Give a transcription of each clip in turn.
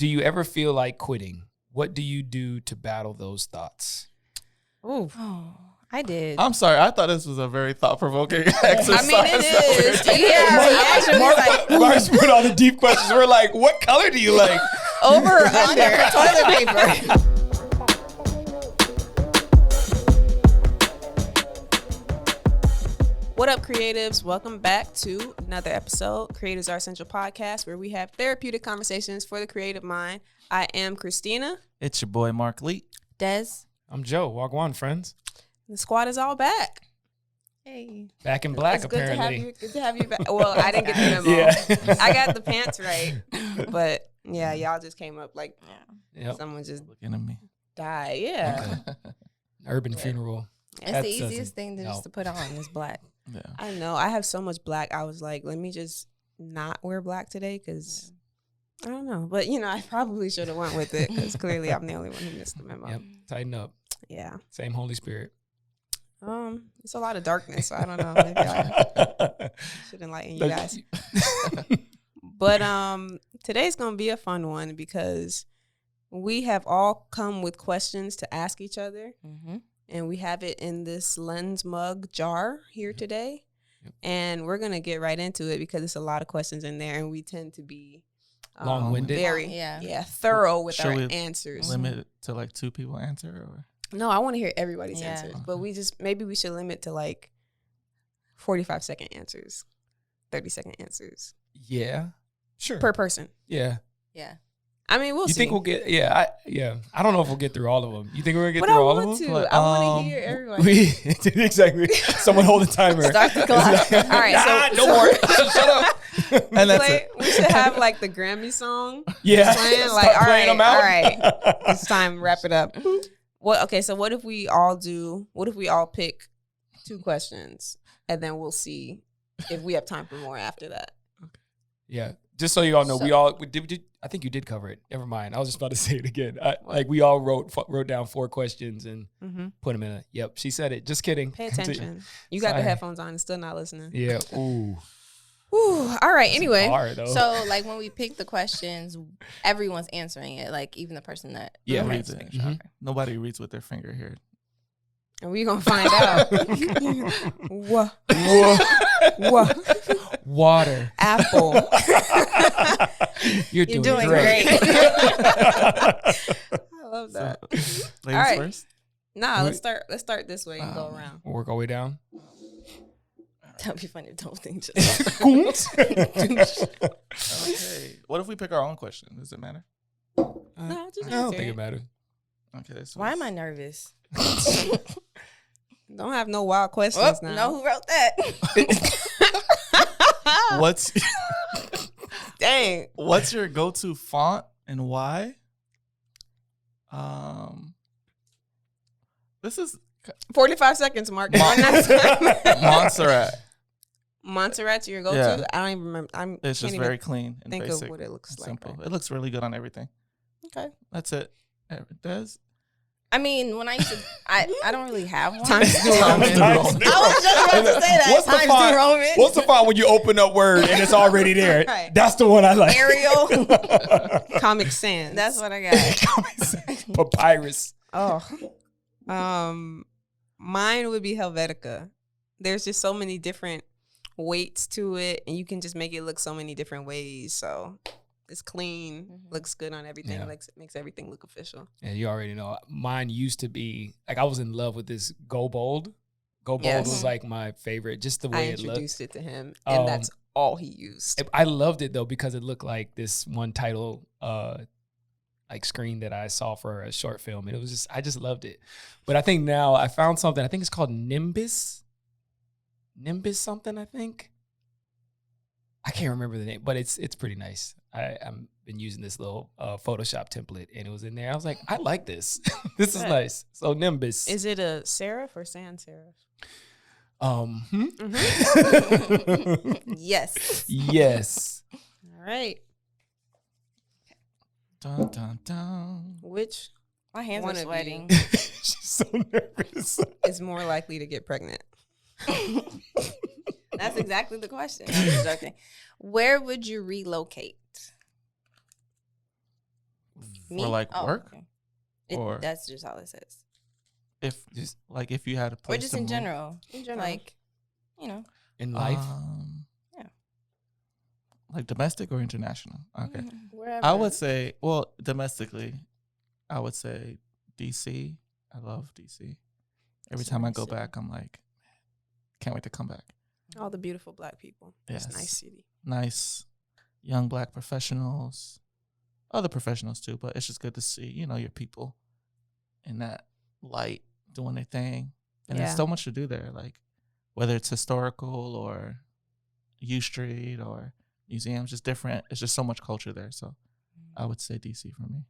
Do you ever feel like quitting? What do you do to battle those thoughts? Ooh. Oh, I did. I'm sorry. I thought this was a very thought-provoking exercise. I mean, it is. Mark's put all the deep questions. We're like, what color do you like? Over or under toilet paper. What up, creatives? Welcome back to another episode, Creatives Are Essential Podcast, where we have therapeutic conversations for the creative mind. I am Christina. It's your boy, Mark Lee. Des. I'm Joe. Wagwan, friends. The squad is all back. Hey. Back in black, It's good apparently. good to have you back. Well, I didn't get the memo. Yeah. I got the pants right. But yeah, y'all just came up like Yep. someone just Looking at me. died. Yeah. Urban funeral. That's That the doesn't- easiest thing just to put on is black. Yeah. I know. I have so much black. I was like, let me just not wear black today because I don't know. But, I probably should have went with it because clearly I'm the only one who missed the memo. Yep. Tighten up. Yeah. Same Holy Spirit. It's a lot of darkness. So I don't know. Maybe I should enlighten you guys. But today's going to be a fun one because we have all come with questions to ask each other. Mm-hmm. And we have it in this lens mug jar here today. Yep. And we're going to get right into it because it's a lot of questions in there. And we tend to be Long-winded. very Yeah. thorough with Should our we answers. Limit it to like 2 people answer? Or? No, I want to hear everybody's Yeah. answers. But maybe we should limit to like 45-second answers, 30-second answers Yeah. Sure. per person. Yeah. Yeah. I mean, we'll You see. think we'll get? I don't know if we'll get through all of them. You think we're gonna get But through I all want of them? to. But, I want to hear everyone. Exactly. Someone hold the timer. Start the clock. All right, no more. Shut up. And that's it. we should have like the Grammy song Yeah. playing. Start Like, all playing right, them out. all right. It's time to wrap it up. Okay, so what if we all pick 2 questions and then we'll see if we have time for more after that. Yeah. Just so you all know, So- we did. I think you did cover it. Never mind. I was just about to say it again. We all wrote down 4 questions and put them in a. Yep. She said it. Just kidding. Pay attention. You got the Sorry. headphones on and still not listening. Yeah. Ooh. Whew. All right. Anyway, Hard though. So, like, when we pick the questions, everyone's answering it. Like, even the person that Yeah. writes Reads the it. picture. Mhm. Okay. Nobody reads with their finger here. and we're gonna find out. Wha- wha- Water. Apple. You're You're doing doing great. I love that. Ladies right. first. Nah, let's start this way and go around. We'll work our way down. That'd be funny if the whole thing just. Okay. What if we pick our own question? Does it matter? No, just I don't answer think it. it matters. Okay. This Why was- am I nervous? Don't have no wild questions Oh, now. know who wrote that? What's Dang. What's your go-to font and why? This is 45 seconds, Mark. Montserrat. Montserrat's your go-to? Yeah. I don't even remember. It's just very clean and think basic. of what it looks and like. simple. Right? It looks really good on everything. Okay. That's it. Des? I mean, when I used to, I don't really have one. Times New Roman. I was just about to say that. What's the Times font? New Roman. What's the font when you open up Word and it's already there? Right. That's the one I like. Arial. Comic Sans. That's what I got. Papyrus. Oh. Mine would be Helvetica. There's just so many different weights to it, and you can just make it look so many different ways. So it's clean, looks good on everything, Yeah. makes everything look official. And you already know, mine used to be, like, I was in love with this Go Bold. Go Bold Yes. was like my favorite, just the I way it looked. introduced it to him, and that's all he used. I loved it though because it looked like this one title like screen that I saw for a short film, and it was I just loved it. But I think now I found something. I think it's called Nimbus something. I think I can't remember the name, but it's pretty nice. I've been using this little Photoshop template, and it was in there. I was like, I like this. This is Good. nice. So Nimbus. Is it a serif or sans serif? Yes. Yes. All right. Dun, dun, dun. Which My hands One are of you. sweating. She's so nervous. is more likely to get pregnant? That's exactly the question. I'm just joking. Where would you relocate? Me? For like Oh, work, okay. or That's just all it says. if just like if you had a place Or just to in move? general. In general. Like, you know. In life. Yeah. Like domestic or international? Okay. Wherever. I would say, well, domestically, I would say DC. I love DC. Every It's a time I nice go city. back, I'm like, can't wait to come back. all the beautiful black people. It's a Yes. nice city. Nice young black professionals, other professionals too, but it's just good to see, your people in that light doing their thing. And Yeah. there's so much to do there, like whether it's historical or U Street or museums, just different. It's just so much culture there. So I would say DC for me.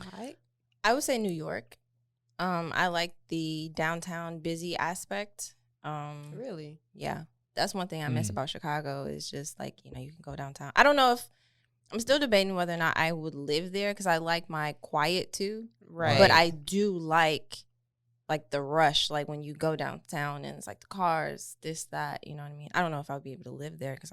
All right. I would say New York. I like the downtown busy aspect. Really? Yeah, that's one thing I miss Mm. about Chicago is just like, you can go downtown. I don't know if I'm still debating whether or not I would live there because I like my quiet too. Right. But I do like the rush, like when you go downtown and it's like the cars, this, that, you know what I mean? I don't know if I would be able to live there because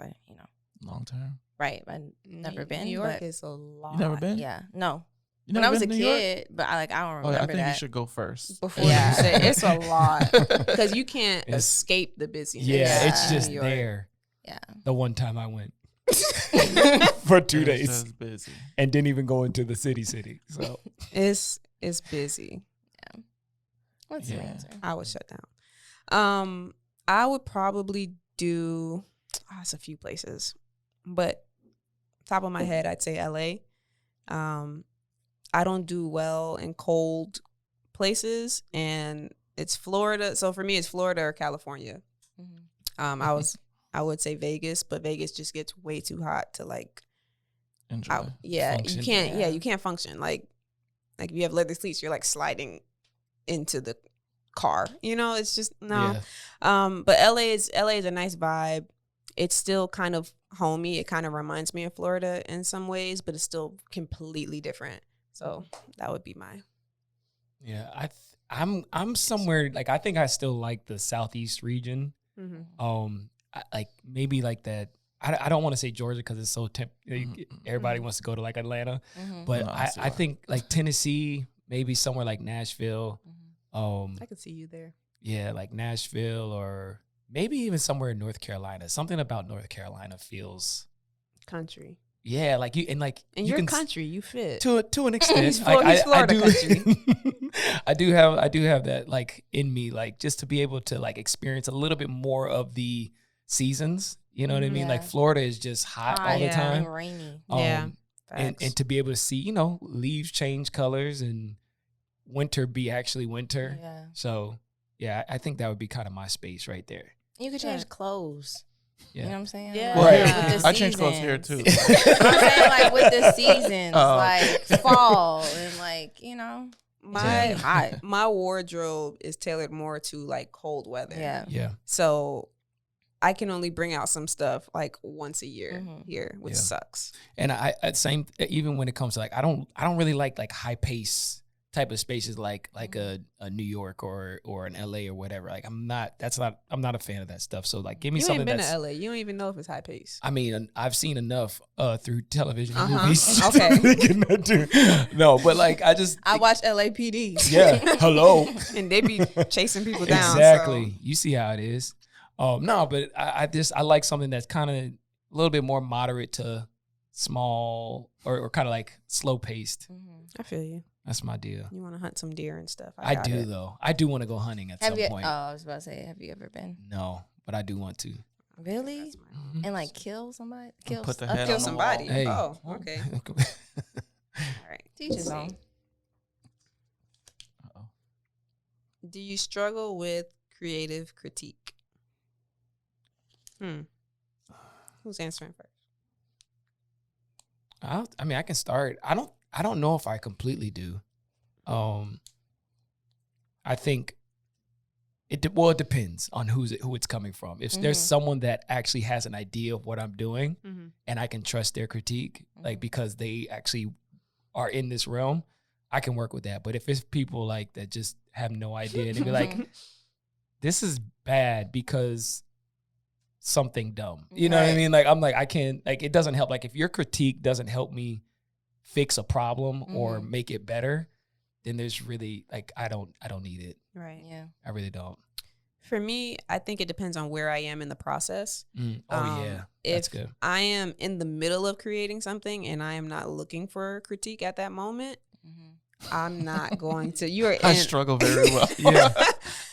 Long term. right, I've never been. New York but is a lot. You never been? yeah, no. You When never I was a been to New York? kid, but I don't Oh, remember yeah, I think that. you should go first. Before Yeah, you say it's a lot because you can't It's- escape the busyness. Yeah, it's Yeah. just New York. there. Yeah. The one time I went for 2 It's days just busy. and didn't even go into the city. So It's busy. What's your Yeah. answer? I would shut down. I would probably do. It's a few places, but top of my head, I'd say LA. I don't do well in cold places, and it's Florida. So for me, it's Florida or California. Mhm. I would say Vegas, but Vegas just gets way too hot to like. Enjoy. Function. You can't. Yeah, Yeah. you can't function. Like if you have leather seats, you're like sliding into the car. It's just no. yeah. But LA is a nice vibe. It's still kind of homey. It kind of reminds me of Florida in some ways, but it's still completely different. So that would be my. Yeah, I'm somewhere like I think I still like the southeast region. Like maybe like that. I don't want to say Georgia because it's so everybody wants to go to like Atlanta, Mhm. but No, I see I why. think like Tennessee, maybe somewhere like Nashville. I could see you there. Yeah, like Nashville or maybe even somewhere in North Carolina. Something about North Carolina feels Country. yeah, like you and like In you your can country, you fit. to an extent. He's Like, he's Florida country. I do have that like in me, like just to be able to like experience a little bit more of the seasons. You know what I mean? Like Yeah. Florida is just hot all the yeah. time. And rainy. Yeah. And Facts. to be able to see, leaves change colors and winter be actually winter. Yeah. So yeah, I think that would be kind of my space right there. You could change clothes. Yeah. You know what I'm saying? Yeah. Like, Right. with the I change clothes here seasons. too. I'm saying like with the seasons, Oh. like fall and like, my hot. my wardrobe is tailored more to like cold weather. Yeah. Yeah. So I can only bring out some stuff like once a year Mhm. here, which Yeah. sucks. And I same even when it comes to like I don't really like high pace type of spaces like a New York or an LA or whatever. Like I'm not a fan of that stuff. So like give me You something ain't been that's to LA. You don't even know if it's high pace. I mean, I've seen enough through television and Uh-huh. movies. Okay. Thinking that too. No, but like I watch LAPD. yeah, hello. And they be chasing people down. Exactly. You see how it is. No, but I like something that's kind of a little bit more moderate to small or kind of like slow paced. I feel you. That's my deal. You want to hunt some deer and stuff. I got do it. though. I do want to go hunting at Have some you? point. Oh, I was about to say, have you ever been? No, but I do want to. Really? That's my- And like kill somebody? Kill Put the a head Kill on the somebody. wall. Hey. Oh, okay. All right. Teach his own. Uh-oh. Do you struggle with creative critique? Who's answering first? I mean, I can start. I don't know if I completely do. I think it depends on who it's coming from. If there's Mhm. someone that actually has an idea of what I'm doing Mm-hmm. and I can trust their critique, like Mhm. because they actually are in this realm, I can work with that. But if it's people like that just have no idea and they be like, this is bad because something dumb. You know what I Right. mean? Like I'm like, I can't, like it doesn't help. Like if your critique doesn't help me fix a problem or Mhm. make it better, then there's really like I don't need it. Right. Yeah. I really don't. For me, I think it depends on where I am in the process. Oh yeah, that's If good. I am in the middle of creating something and I am not looking for critique at that moment, Mm-hmm. I'm not going to. You are. I in, struggle very well. Yeah,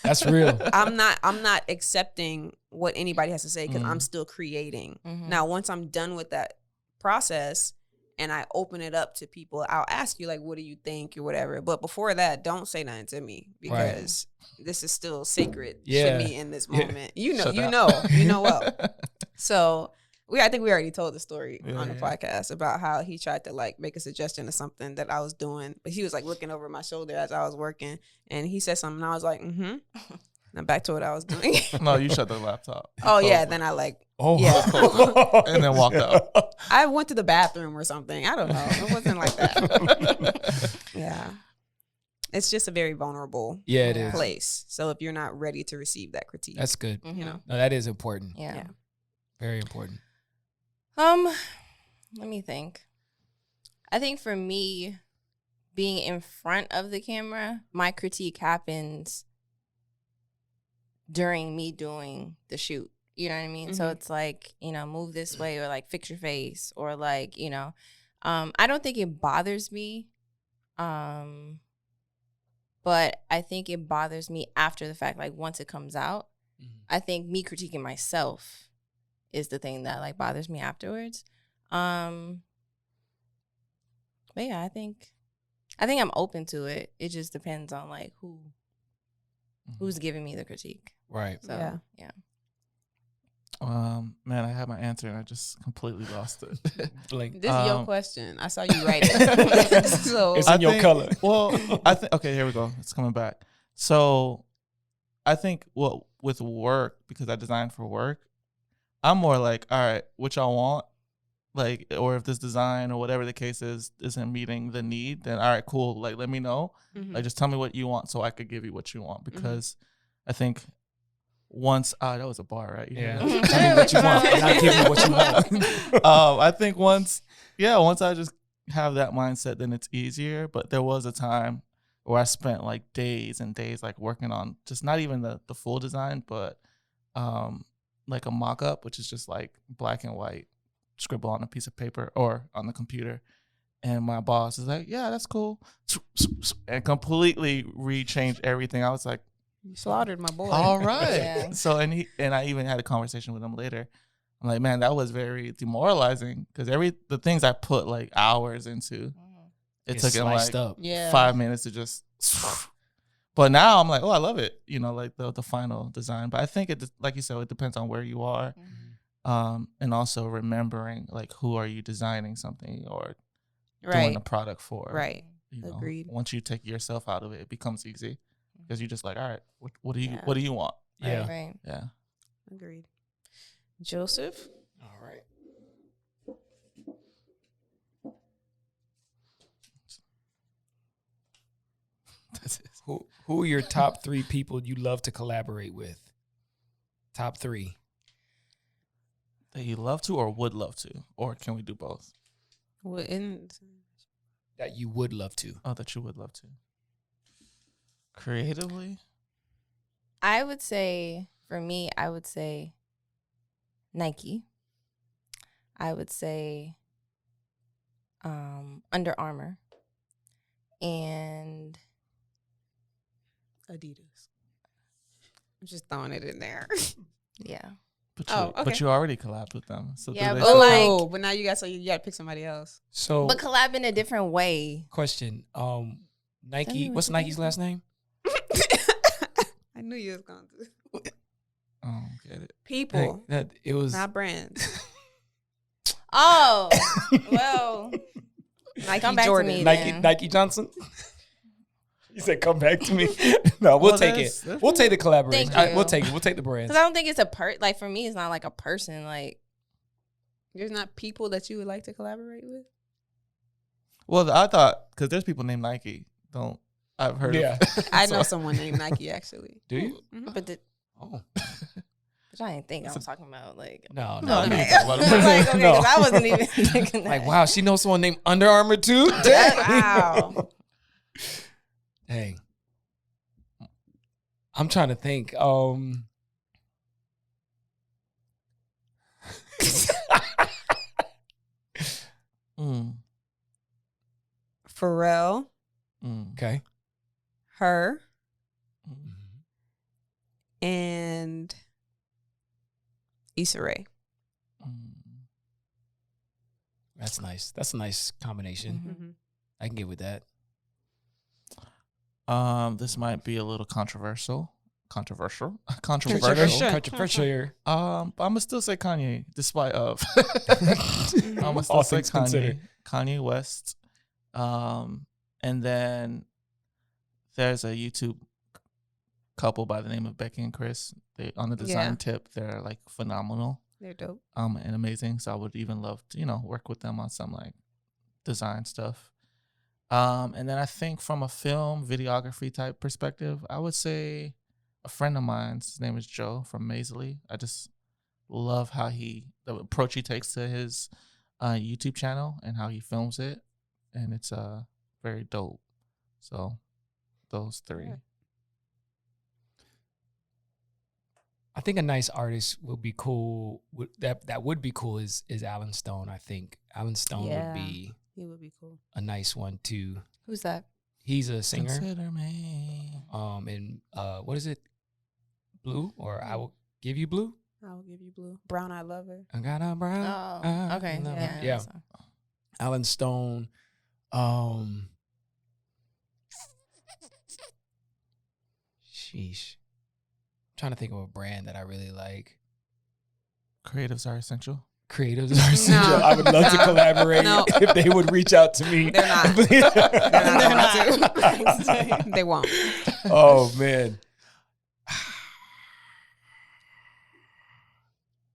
that's real. I'm not accepting what anybody has to say because I'm Mm. still creating. Mm-hmm. Now, once I'm done with that process and I open it up to people, I'll ask you like, what do you think or whatever. But before that, don't say nothing to me because this is still sacred Yeah. to me in this Yeah. moment. You know, Shut you up. know well. So I think we already told the story Yeah, on the yeah. podcast about how he tried to like make a suggestion of something that I was doing, but he was like looking over my shoulder as I was working, and he said something, and I was like, mm-hmm. Now back to what I was doing. No, you shut the laptop. You Oh yeah, closed then it. I like Oh Yeah. And then walked out. I went to the bathroom or something. I don't know. It wasn't like that. Yeah. It's just a very vulnerable Yeah, it is. place. So if you're not ready to receive that critique, That's good. Mm-hmm. you know. No, that is important. Yeah. Yeah. Very important. Let me think. I think for me, being in front of the camera, my critique happens during me doing the shoot. You know what I mean? So Mhm. it's like, move this way or like fix your face or like, I don't think it bothers me. But I think it bothers me after the fact, like once it comes out. I think me critiquing myself is the thing that like bothers me afterwards. But yeah, I think I'm open to it. It just depends on like who's giving me the critique. Right. So Yeah. yeah. Man, I had my answer and I just completely lost it. Blink. this is your question. I saw you write it. So It's in your color. Well, I think okay, here we go. It's coming back. So I think with work, because I designed for work, I'm more like, all right, what y'all want? Like, or if this design or whatever the case is isn't meeting the need, then all right, cool. Like, let me know. Mhm. Like, just tell me what you want so I could give you what you want. Because I think once that was a bar, right? You heard Yeah. that? Tell me what you want, and I'll give you what you want. I think once I just have that mindset, then it's easier. But there was a time where I spent like days and days like working on just not even the full design, but like a mock-up, which is just like black and white, scribble on a piece of paper or on the computer. And my boss is like, yeah, that's cool. And completely rechanged everything. I was like, You slaughtered my boy. all right. Yeah. So, and I even had a conversation with him later. I'm like, man, that was very demoralizing because the things I put like hours into, it It's took him sliced like up. Yeah. 5 minutes to just. But now I'm like, oh, I love it. Like the final design. But I think it, like you said, it depends on where you are, and also remembering like who are you designing something or doing Right. a product for. Right. You know, Agreed. Once you take yourself out of it, it becomes easy because you're just like, all right, what do you Yeah. what do you want? Yeah. Right. Yeah. Agreed. Joseph? All right. That's it. Who are your top 3 people you love to collaborate with? Top 3. That you love to or would love to, or can we do both? Well, That you would love to. Oh, that you would love to. Creatively, I would say for me, I would say Nike. I would say Under Armour and Adidas. I'm just throwing it in there. yeah. but Oh, but okay. you already collabed with them. So Yeah, do they but feel- like- Oh, but now you got to pick somebody else. So, But collab in a different way. question. Tell me Nike. what What's you Nike's think. last name? I knew you was going to. oh, get it. People, That it was. not brands. Oh, well, Nike come back Jordan. to me. Nike then. Nike Johnson. You said come back to me. No, we'll Well, take there's- it. there's- We'll take the collaboration. Thank you. We'll take it. We'll take the brands. Because I don't think it's like for me, it's not like a person. Like, There's not people that you would like to collaborate with? Well, I thought because there's people named Nike. I've heard. Yeah. Of, I know someone named Nike, actually. Do you? Mhm. but Oh. I didn't think I was talking about like. No, No, no. I Okay. didn't talk about it. Like, okay, No. 'cause I wasn't even thinking that. Like, wow, she knows someone named Under Armour too? Dang. Wow. Hey. I'm trying to think. Pharrell, Okay. her, Mm. and Issa Rae. That's nice. That's a nice combination. Mm-hmm. I can get with that. This might be a little controversial. Controversial. Controversial. But I'm gonna still say Kanye, despite of. Mm-hmm. I'm gonna All still say things considered. Kanye West. And then there's a YouTube couple by the name of Becky and Chris. They on the design Yeah. tip, they're like phenomenal. They're dope. And amazing. So I would even love to, work with them on some like design stuff. And then I think from a film videography type perspective, I would say a friend of mine, his name is Joe from Mazely. I just love how the approach he takes to his YouTube channel and how he films it. And it's very dope. So those three. Yeah. I think a nice artist would be cool. That would be cool is Alan Stone. I think Alan Stone Yeah. would be He would be cool. a nice one too. Who's that? He's a singer. Consider me. And what is it? Blue or I will give you blue. I will give you blue. Brown Eye Lover. I got a brown. Oh, okay. love. Yeah. Yeah. Alan Stone. Sheesh. I'm trying to think of a brand that I really like. Creatives are essential. Creatives are essential. No. I would love to No. collaborate No. if they would reach out to me. They're not. They're not. They won't. Oh man.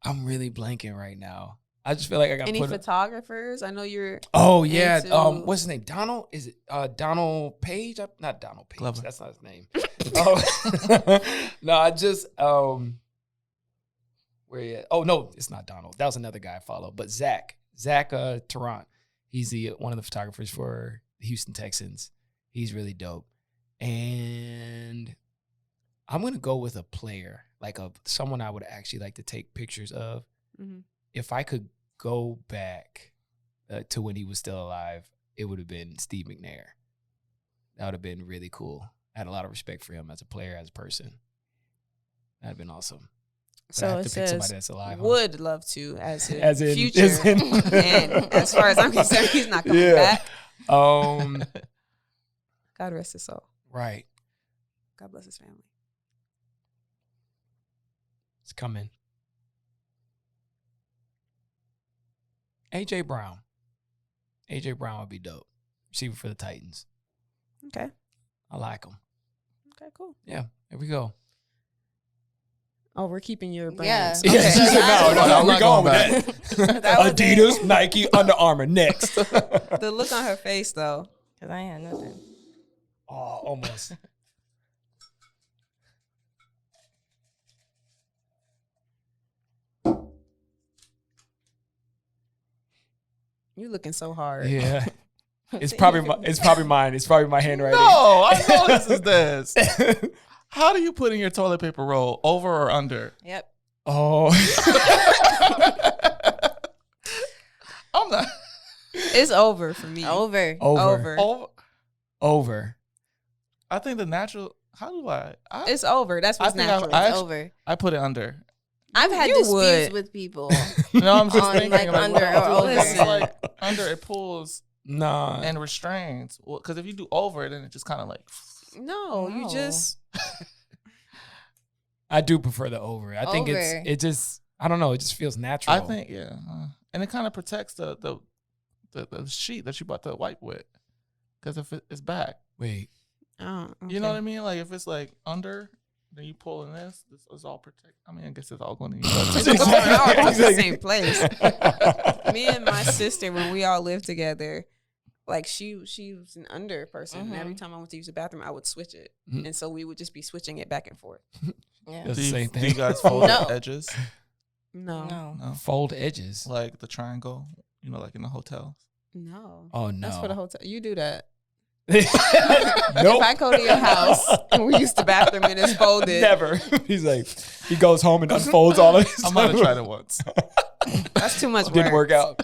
I'm really blanking right now. I just feel like I got Any put. photographers? I know you're. Oh yeah. into- What's his name? Donald? Is it Donald Page? Not Donald Page. Glover. That's not his name. Oh no, I just where he at? Oh no, it's not Donald. That was another guy I follow. But Zach Tarrant. He's one of the photographers for the Houston Texans. He's really dope. And I'm gonna go with a player, like someone I would actually like to take pictures of. Mm-hmm. If I could go back to when he was still alive, it would have been Steve McNair. That would have been really cool. I had a lot of respect for him as a player, as a person. That'd have been awesome. But I So have it to pick somebody says that's alive. huh? would love to as in, As in- future. as in- And as far as I'm concerned, he's not coming Yeah. back. Um, God rest his soul. right. God bless his family. It's coming. AJ Brown. AJ Brown would be dope. Receiver for the Titans. Okay. I like him. Okay, cool. Yeah, there we go. Oh, we're keeping your Yeah. brands. Okay. Yeah, she said, no, I'm we're not going going with that. That was Adidas, Nike, Under Armour. Next. The look on her face, though. Because I ain't had nothing. Oh, almost. You looking so hard. Yeah. It's probably mine. It's probably my handwriting. No, I know this is this. How do you put in your toilet paper roll? Over or under? Yep. Oh. I'm not. It's over for me. Over. Over. Over. Over. I think the natural. How do I? It's over. That's what's I think natural. It's actually- over. I put it under. I've had You disputes would. with people. No, I'm just On, thinking like, like, under what or I'll do is, over. like under it pulls Nah. and restrains. Well, because if you do over, then it just kind of like. no, you No. just. I do prefer the over. I think Over. it just I don't know, it just feels natural. I think yeah, and it kind of protects the sheet that you bought to wipe with, because if it's back, Wait. Oh, you know what I mean. Like if it's like under, then you pull in this. This is all protect. I mean, I guess it's all going to you. It's all in the same place. Me and my sister, when we all lived together, like she was an under person. And every time I went to use the bathroom, I would switch it, Mhm. and so we would just be switching it back and forth. Yeah. That's the same Do you thing. guys fold No. the edges? No. No. Fold edges. Like the triangle, like in the hotels? No. Oh no. That's for the hotel. You do that. Nope. If I go to your house and we use the bathroom and it's folded. Never. He's like, he goes home and unfolds all of his I might have tried it once. That's too much work. Didn't work out.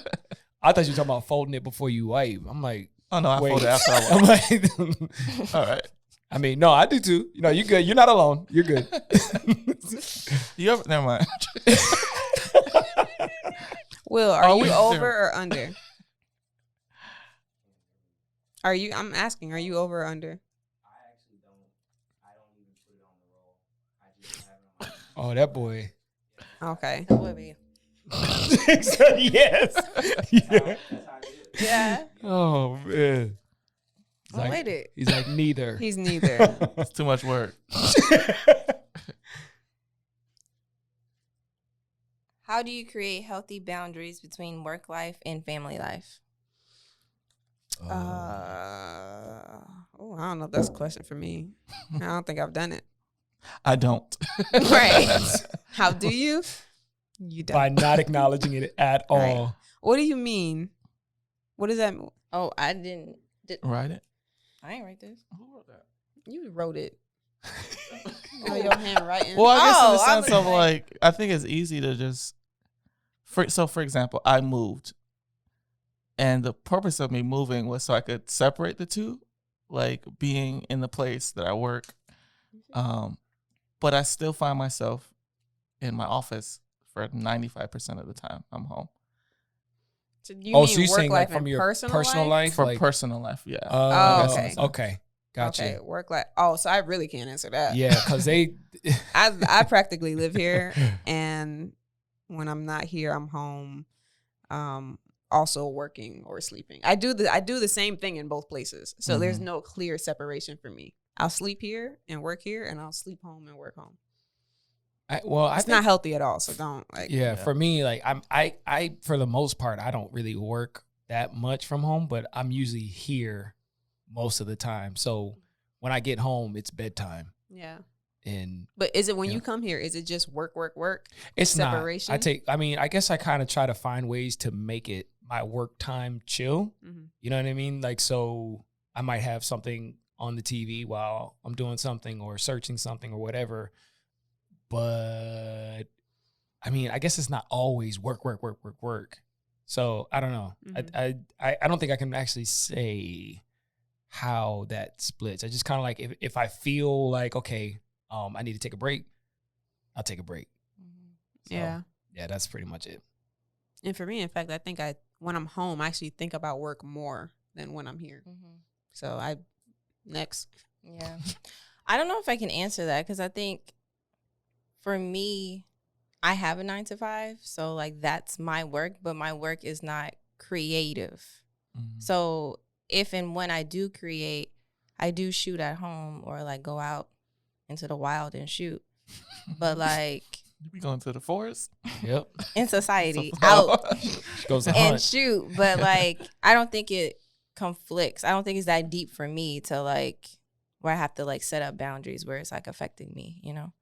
I thought you were talking about folding it before you wipe. I'm like, Oh no, I wait. fold it after I I'm watch. like, All right. I mean, no, I do too. You're good. You're not alone. You're good. You ever? Never mind. Will, are Are you we- over or under? I'm asking, are you over or under? Oh, that boy. Okay. That would be. Yes. Yeah. Yeah. Oh man. He's Oh, wait it. He's like neither. He's neither. It's too much work. How do you create healthy boundaries between work life and family life? I don't know if that's a question for me. I don't think I've done it. I don't. Right. How do you? You don't. By not acknowledging it at all. What do you mean? What does that mean? Oh, I didn't. Write it. I ain't write this. Who wrote that? You wrote it. Oh, your handwriting. Well, I guess in Oh, the I sense was of like- I think it's easy to just. For example, I moved, and the purpose of me moving was so I could separate the two, like being in the place that I work. But I still find myself in my office for 95% of the time I'm home. So you Oh, mean so you're work saying life like from and your personal life? For like, personal life, yeah. Oh, okay. Okay. Gotcha. Okay, work life. Oh, so I really can't answer that. Yeah, because they. I practically live here, and when I'm not here, I'm home, also working or sleeping. I do the same thing in both places, so there's no clear separation for me. I'll sleep here and work here, and I'll sleep home and work home. It's It's not healthy at all, so don't like. Yeah, for me, like I for the most part, I don't really work that much from home, but I'm usually here most of the time. So when I get home, it's bedtime. Yeah. And But is it when Yeah. you come here? Is it just work? it's Separation? not. I guess I kind of try to find ways to make it my work time chill. Mm-hmm. You know what I mean? Like, so I might have something on the TV while I'm doing something or searching something or whatever. But I mean, I guess it's not always work. So I don't know. Mhm. I don't think I can actually say how that splits. I just kind of like if I feel like, okay, I need to take a break, I'll take a break. So, Yeah. yeah, that's pretty much it. And for me, in fact, I think when I'm home, I actually think about work more than when I'm here. So next. Yeah. I don't know if I can answer that because I think for me, I have a 9 to 5. So like that's my work, but my work is not creative. Mhm. So if and when I do create, I do shoot at home or like go out into the wild and shoot. But like You be going to the forest? Yep. in society, So- out She goes to and hunt. shoot. But like I don't think it conflicts. I don't think it's that deep for me to like where I have to like set up boundaries where it's like affecting me, you know?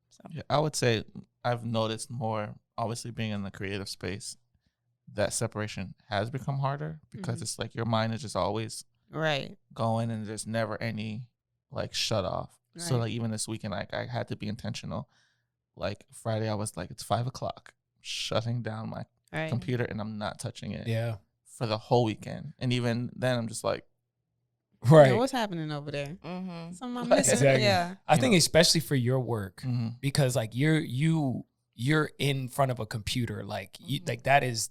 So Yeah, I would say I've noticed more, obviously being in the creative space, that separation has become harder because Mhm. it's like your mind is just always Right. going and there's never any like shut off. So Right. like even this weekend, like I had to be intentional. Like Friday, I was like, it's 5:00, shutting down my Right. computer and I'm not touching it Yeah. for the whole weekend. And even then, I'm just like, Right. Yeah, what's happening over there? mm-hmm. Something I'm Right. missing. Exactly. Yeah. I You think know. especially for your work, mhm. because like you're in front of a computer, like like that is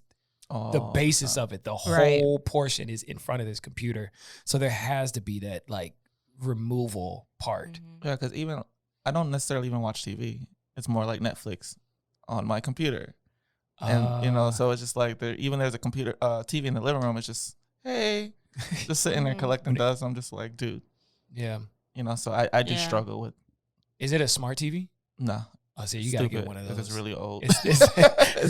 the All basis time. of it. The Right. whole portion is in front of this computer, so there has to be that like removal part. Yeah, because even I don't necessarily even watch TV. It's more like Netflix on my computer. And so it's just like there's a computer TV in the living room. It's just, hey, just sitting there Mhm. collecting dust. I'm just like, dude, yeah. so I do Yeah. struggle with Is it a smart TV? nah. Oh, so you gotta get one of those. because it's really old. It's It's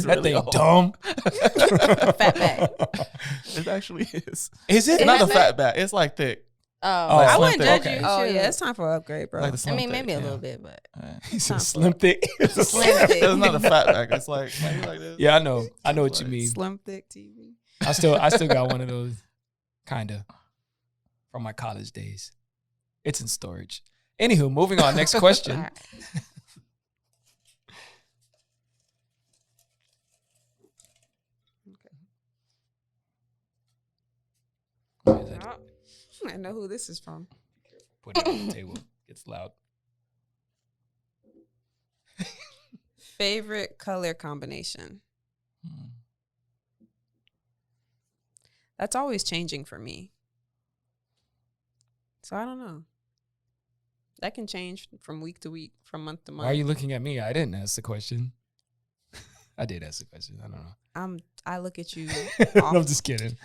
that really thing old. dumb. Fatback. It actually is. Is it? It Not has the that? fat back. It's like thick. I slim wouldn't thick. judge you. Oh shoot. yeah, it's time for an upgrade, bro. Like the I slim mean, thick, maybe a yeah. little bit, but Alright. He said Time slim thick. Slim thick. It's not a fat back. It's like maybe like this. Yeah, I know what you mean. Slim thick TV. I still got one of those, kinda, from my college days. It's in storage. Anywho, moving on. Next question. All right. What is it? Oh, I know who this is from. Put it on the table. It's loud. Favorite color combination. Hmm. That's always changing for me. So I don't know. That can change from week to week, from month to month. Why are you looking at me? I didn't ask the question. I did ask the question. I don't know. I look at you. I'm just kidding.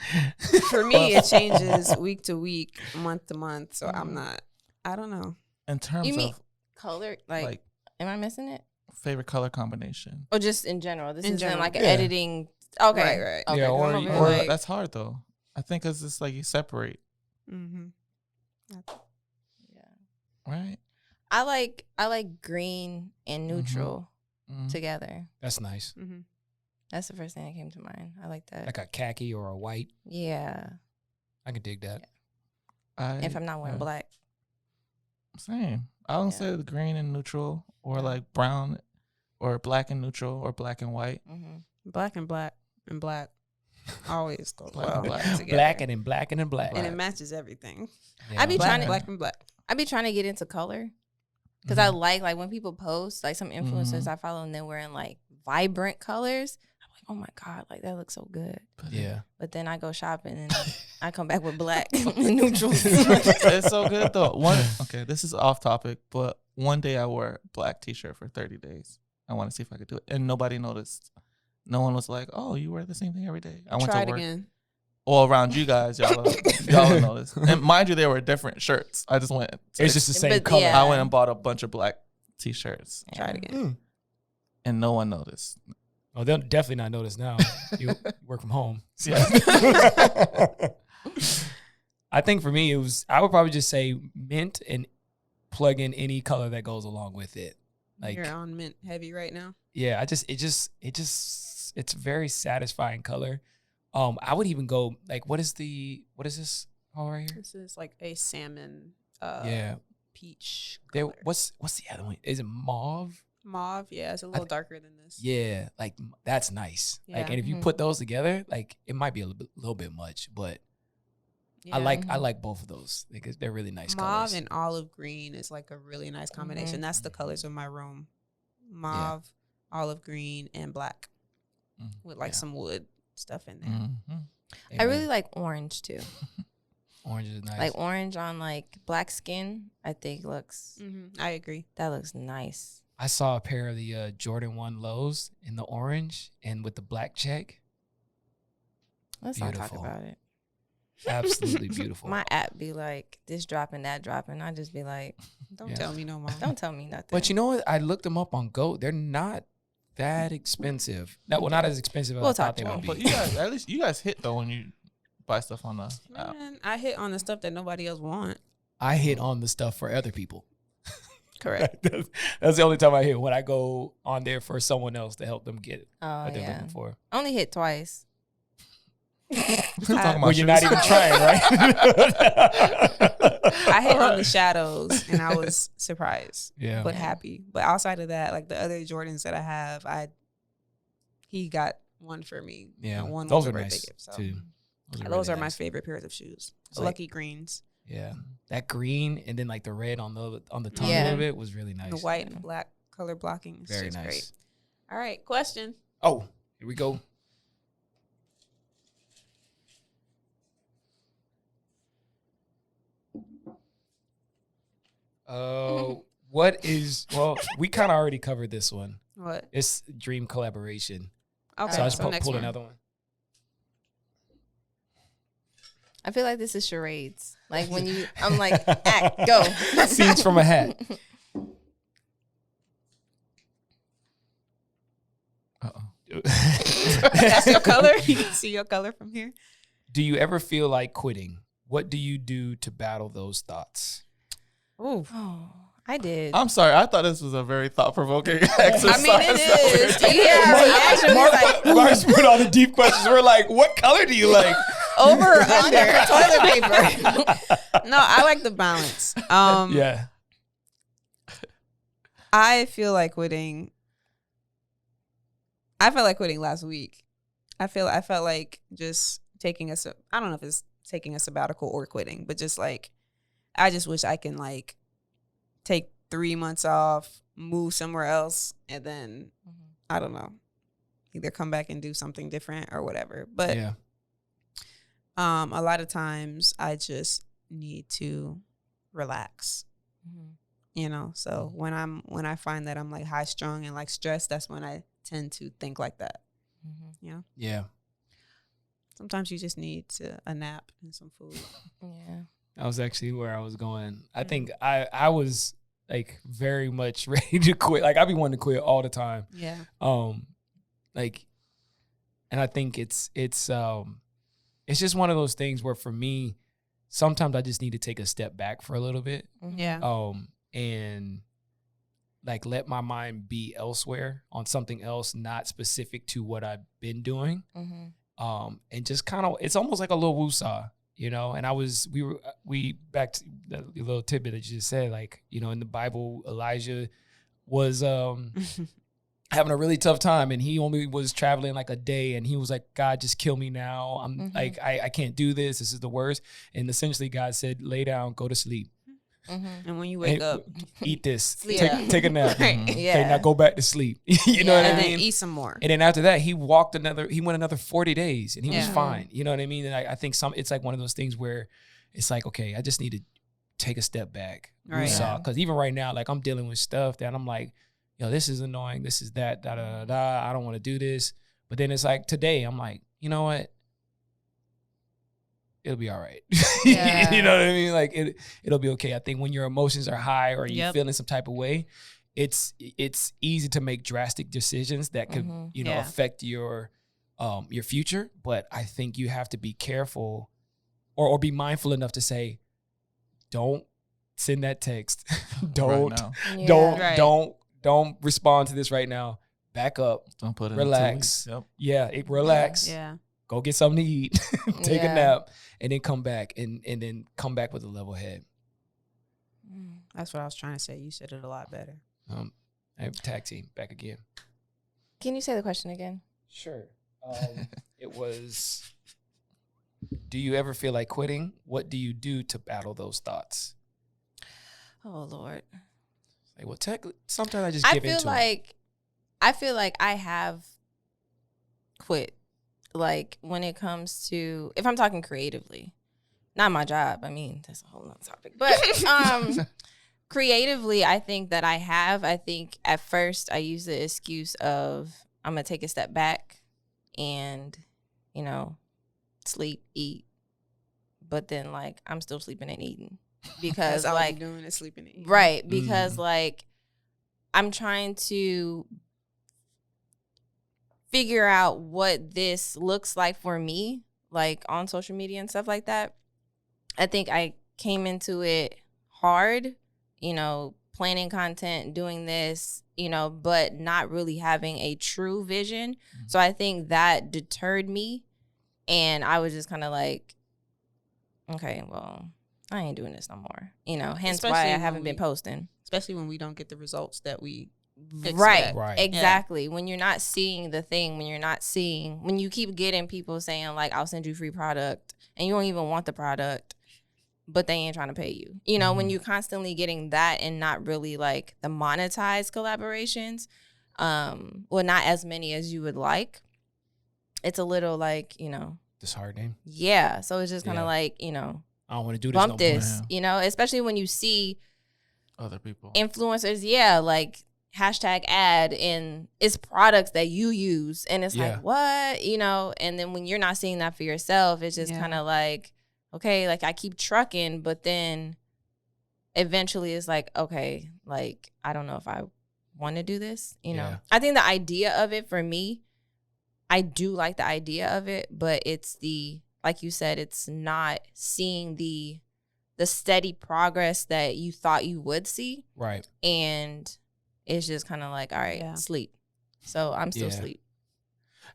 For me, it changes week to week, month to month. So I'm not. I don't know. In terms you mean of color? like Like, am I missing it? favorite color combination. Or just in general? This In isn't general. like an Yeah. editing. Okay. Right. Okay. Yeah, 'cause or- I'm over or- here Or- like, That's hard though. I think it's just like you separate, Mm-hmm. yeah. right? I like green and neutral Mhm. together. That's nice. Mm-hmm. That's the first thing that came to mind. I like that. Like a khaki or a white. Yeah. I can dig that. If I'm not wearing yeah. black. Same. I don't Yeah. say the green and neutral or like brown or black and neutral or black and white. Mm-hmm. Black and black and black always go Black well and black. together. Blacking and blacking and black. and it matches everything. Yeah. I be Black, trying to- black and black. I be trying to get into color because Mhm. I like when people post, like some influencers I follow and they're wearing like vibrant colors. I'm like, oh my God, like that looks so good. Yeah. But then I go shopping and I come back with black and neutral. It's so good though. Okay, this is off topic, but one day I wore a black t-shirt for 30 days. I want to see if I could do it. And nobody noticed. No one was like, oh, you wear the same thing every day. I went Try to it work. again. All around you guys, y'all will notice. And mind you, they were different shirts. I just went. It's just the same But color. yeah. I went and bought a bunch of black t-shirts, Try it again. and no one noticed. Oh, they'll definitely not notice now. You work from home. Yeah. I think for me, I would probably just say mint and plug in any color that goes along with it. Like, You're on mint heavy right now. yeah, it's a very satisfying color. I would even go like, what is this color right here? This is like a salmon Yeah. peach There, color. what's the other one? Is it mauve? Mauve, yeah, it's a little darker than this. Yeah, like that's nice. Like, Yeah. and if you Mhm. put those together, like it might be a little bit much, but Yeah. I like both of those because they're really nice Mauve colors. and olive green is like a really nice combination. That's the colors of my room. Mauve, olive green, and black with like Yeah. some wood stuff in there. Mhm. I really like orange too. orange is nice. Like orange on like black skin, I think looks I agree. that looks nice. I saw a pair of the Jordan 1 lows in the orange and with the black check. Let's not Beautiful. talk about it. Absolutely beautiful. My app be like this dropping, that dropping. I just be like, Don't Yeah. tell me no more. don't tell me nothing. But you know what? I looked them up on GOAT. They're not that expensive. Well, not as expensive as We'll I thought talk they to would But be. you guys, at least you guys hit though when you buy stuff on the app. Man, I hit on the stuff that nobody else want. I hit on the stuff for other people. Correct. That's the only time I hit, when I go on there for someone else to help them get oh what they're yeah, looking for. only hit twice. Still talking about Well, you're not shoes. even trying, right? I hit on the shadows and I was surprised Yeah. but happy. But outside of that, like the other Jordans that I have, he got one for me. Yeah. And one Those was a are birthday nice gift, so. too. Those really are my nice. favorite pairs of shoes. It's like- Lucky greens. Yeah. That green and then like the red on the tongue a Yeah. little bit was really nice. The white and black color blocking. It's Very just nice. great. All right, question. Oh, here we go. We kind of already covered this one. What? It's dream collaboration. Okay, So I just so next pulled one. another one. I feel like this is charades. Like when you, I'm like, act, go. Scenes from a hat. Uh-oh. That's your color? You can see your color from here? Do you ever feel like quitting? what do you do to battle those thoughts? Ooh. Oh, I did. I'm sorry. I thought this was a very thought-provoking exercise. I mean, it is. Mark's put all the deep questions. We're like, what color do you like? Over or under toilet paper? No, I like the balance. Yeah. I feel like quitting. I felt like quitting last week. I felt like just taking I don't know if it's taking a sabbatical or quitting, but just like, I just wish I can like take 3 months off, move somewhere else, and then I don't know, either come back and do something different or whatever. But Yeah. a lot of times I just need to relax. You know, so when I find that I'm like high strung and like stressed, that's when I tend to think like that. You know? Yeah. Sometimes you just need a nap and some food. Yeah. That was actually where I was going. I think I was like very much ready to quit. Like I be wanting to quit all the time. Yeah. Like, and I think it's just one of those things where for me, sometimes I just need to take a step back for a little bit. Yeah. And like let my mind be elsewhere on something else, not specific to what I've been doing. And just kind of, it's almost like a little woosah, you know? And we back to the little tidbit that you just said, like, you know, in the Bible, Elijah was having a really tough time, and he only was traveling like a day, and he was like, God, just kill me now. I'm like, I can't do this. This is the worst. And essentially God said, lay down, go to sleep. And when you wake up, eat this, Yeah. take a nap. Right. Okay, now go back to sleep. You know what I and mean? then eat some more. And then after that, he went another 40 days, and he was Yeah. fine. You know what I mean? And I think it's like one of those things where it's like, okay, I just need to take a step back. Right. Because even right now, like I'm dealing with stuff that I'm like, yo, this is annoying. This is that, da, da, da, da. I don't want to do this. But then it's like today, I'm like, you know what? It'll be all right. Yeah. You know what I mean? Like it'll be okay. I think when your emotions are high or you're Yep. feeling some type of way, it's easy to make drastic decisions that could, you know, Yeah. affect your future. But I think you have to be careful or be mindful enough to say, don't send that text. Don't Right now. don't Right. don't respond to this right now. Back up. Don't put it Relax. in 2 weeks. Yeah, relax. Yeah. Go get something to eat. Take a Yeah. nap, and then come back and then come back with a level head. That's what I was trying to say. You said it a lot better. I have tag team back again. Can you say the question again? Sure. It was, do you ever feel like quitting? What do you do to battle those thoughts? Oh Lord. Like, well, sometimes I just give into it. I feel like I have quit. Like when it comes to, if I'm talking creatively, not my job. I mean, that's a whole nother topic. But creatively, I think that I have. I think at first I used the excuse of I'm gonna take a step back and, you know, sleep, eat. But then like I'm still sleeping and eating because That's all like you're doing is sleeping and eating. right, because like I'm trying to figure out what this looks like for me, like on social media and stuff like that. I think I came into it hard, you know, planning content, doing this, you know, but not really having a true vision. So I think that deterred me. And I was just kind of like, okay, well, I ain't doing this no more. You know, hence Especially why I when haven't been posting. Especially when we don't get the results that we Right, expect. Right. exactly. When you're not seeing the thing, when you keep getting people saying like, I'll send you free product and you don't even want the product, but they ain't trying to pay you. You know, when you're constantly getting that and not really like the monetized collaborations, well, not as many as you would like, it's a little like, you know. Disheartening. Yeah. So it's just kind of Yeah. like, you know, I don't want to do this bump no this, more. you know, especially when you see Other people. influencers, like hashtag ad and it's products that you use and it's Yeah. like what, you know, and then when you're not seeing that for yourself, it's just Yeah. kind of like, okay, like I keep trucking, but then eventually it's like, okay, like I don't know if I want to do this, you know. Yeah. I think the idea of it for me, I do like the idea of it, but it's the like you said, it's not seeing the steady progress that you thought you would see. Right. And it's just kind of like, all right, sleep. So I'm still asleep.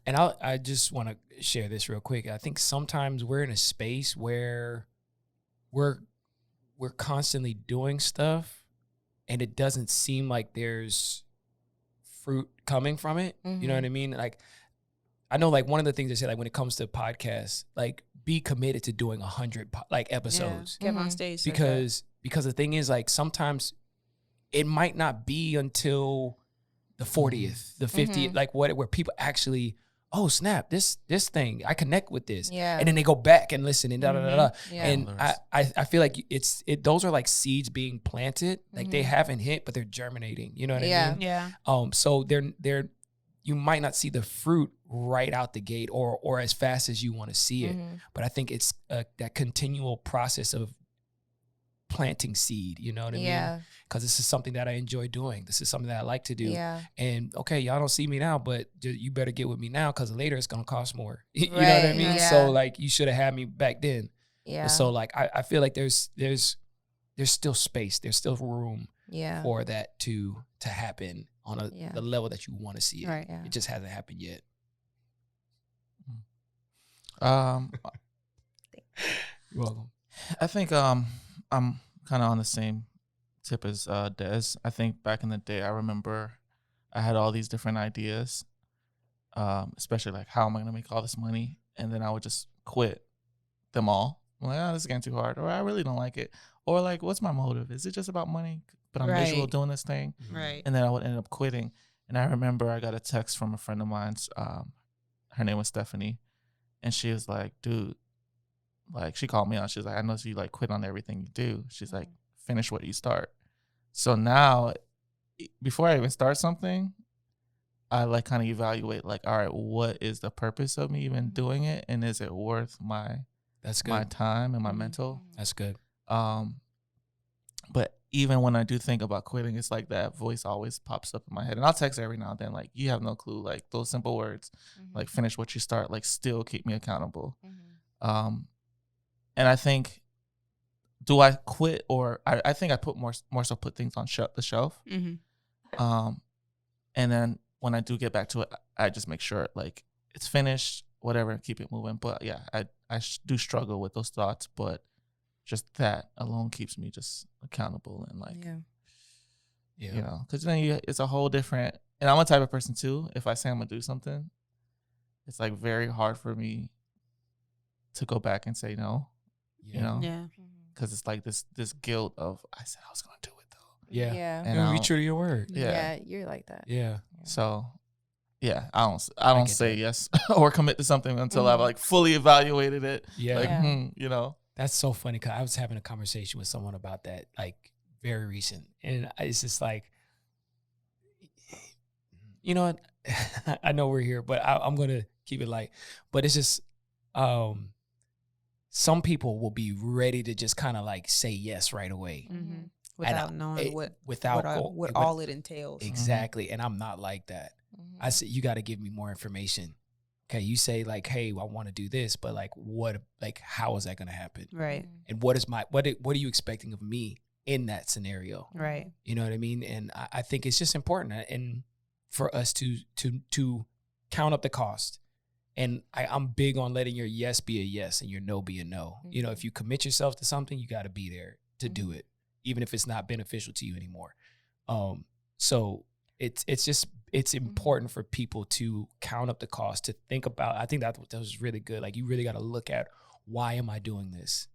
And I just want to share this real quick. I think sometimes we're in a space where we're constantly doing stuff and it doesn't seem like there's fruit coming from it. You know what I mean? Like, I know, like, one of the things they say, like, when it comes to podcasts, like, be committed to doing 100 episodes. Get on stage. Because the thing is, like, sometimes it might not be until the 40th, the 50th, like, where people actually, oh snap, this thing, I connect with this. Yeah. And then they go back and listen and da da da da. Yeah. And I feel like those are like seeds being planted. Like they haven't hit, but they're germinating. You know what I mean? Yeah. So they're you might not see the fruit right out the gate or as fast as you want to see it. But I think it's that continual process of planting seed, you know what I mean? Because this is something that I enjoy doing. This is something that I like to do. Yeah. And okay, y'all don't see me now, but you better get with me now because later it's gonna cost more. You know what I mean? Yeah. So like you should have had me back then. Yeah. And so like I feel like there's still space, there's still room for that to happen on the level that you want to see it. Right. Yeah. It just hasn't happened yet. You're welcome. I think I'm kind of on the same tip as Des. I think back in the day, I remember I had all these different ideas, especially like how am I going to make all this money, and then I would just quit them all. I'm like, this is getting too hard, or I really don't like it, or like, what's my motive? Is it just about money? But I'm miserable doing this thing, Right. and then I would end up quitting. And I remember I got a text from a friend of mine's. Her name was Stephanie, and she was like, dude. Like, she called me out. She's like, I know you like quit on everything you do. She's like, finish what you start. So now, before I even start something, I like kind of evaluate like, all right, what is the purpose of me even doing it, and is it worth my time and my mental? That's good. But even when I do think about quitting, it's like that voice always pops up in my head, and I'll text every now and then, like, you have no clue, like those simple words, like finish what you start, like still keep me accountable. And I think, do I quit, or I think I put more so put things on the shelf. And then when I do get back to it, I just make sure like it's finished, whatever, keep it moving. But yeah, I do struggle with those thoughts, but just that alone keeps me just accountable and like, you know, because then it's a whole different, and I'm a type of person too, if I say I'm going to do something, it's like very hard for me to go back and say no. You know, because it's like this guilt of I said I was gonna do it though. Yeah. And be true to your word. Yeah, you're like that. Yeah. So, yeah, I don't say yes or commit to something until I've like fully evaluated it. Yeah. Like, you know. That's so funny because I was having a conversation with someone about that, like very recent, and it's just like, you know what? I know we're here, but I'm gonna keep it light. But it's just, some people will be ready to just kind of like say yes right away, without knowing what all it entails. Exactly, and I'm not like that. I said you got to give me more information. Okay, you say like, hey, I want to do this, but like, what, like, how is that going to happen? Right. And what are you expecting of me in that scenario? Right. You know what I mean? And I think it's just important, and for us to count up the cost. And I'm big on letting your yes be a yes and your no be a no. You know, if you commit yourself to something, you got to be there to do it, even if it's not beneficial to you anymore. So it's important for people to count up the cost, to think about. I think that was really good. Like, you really got to look at, why am I doing this?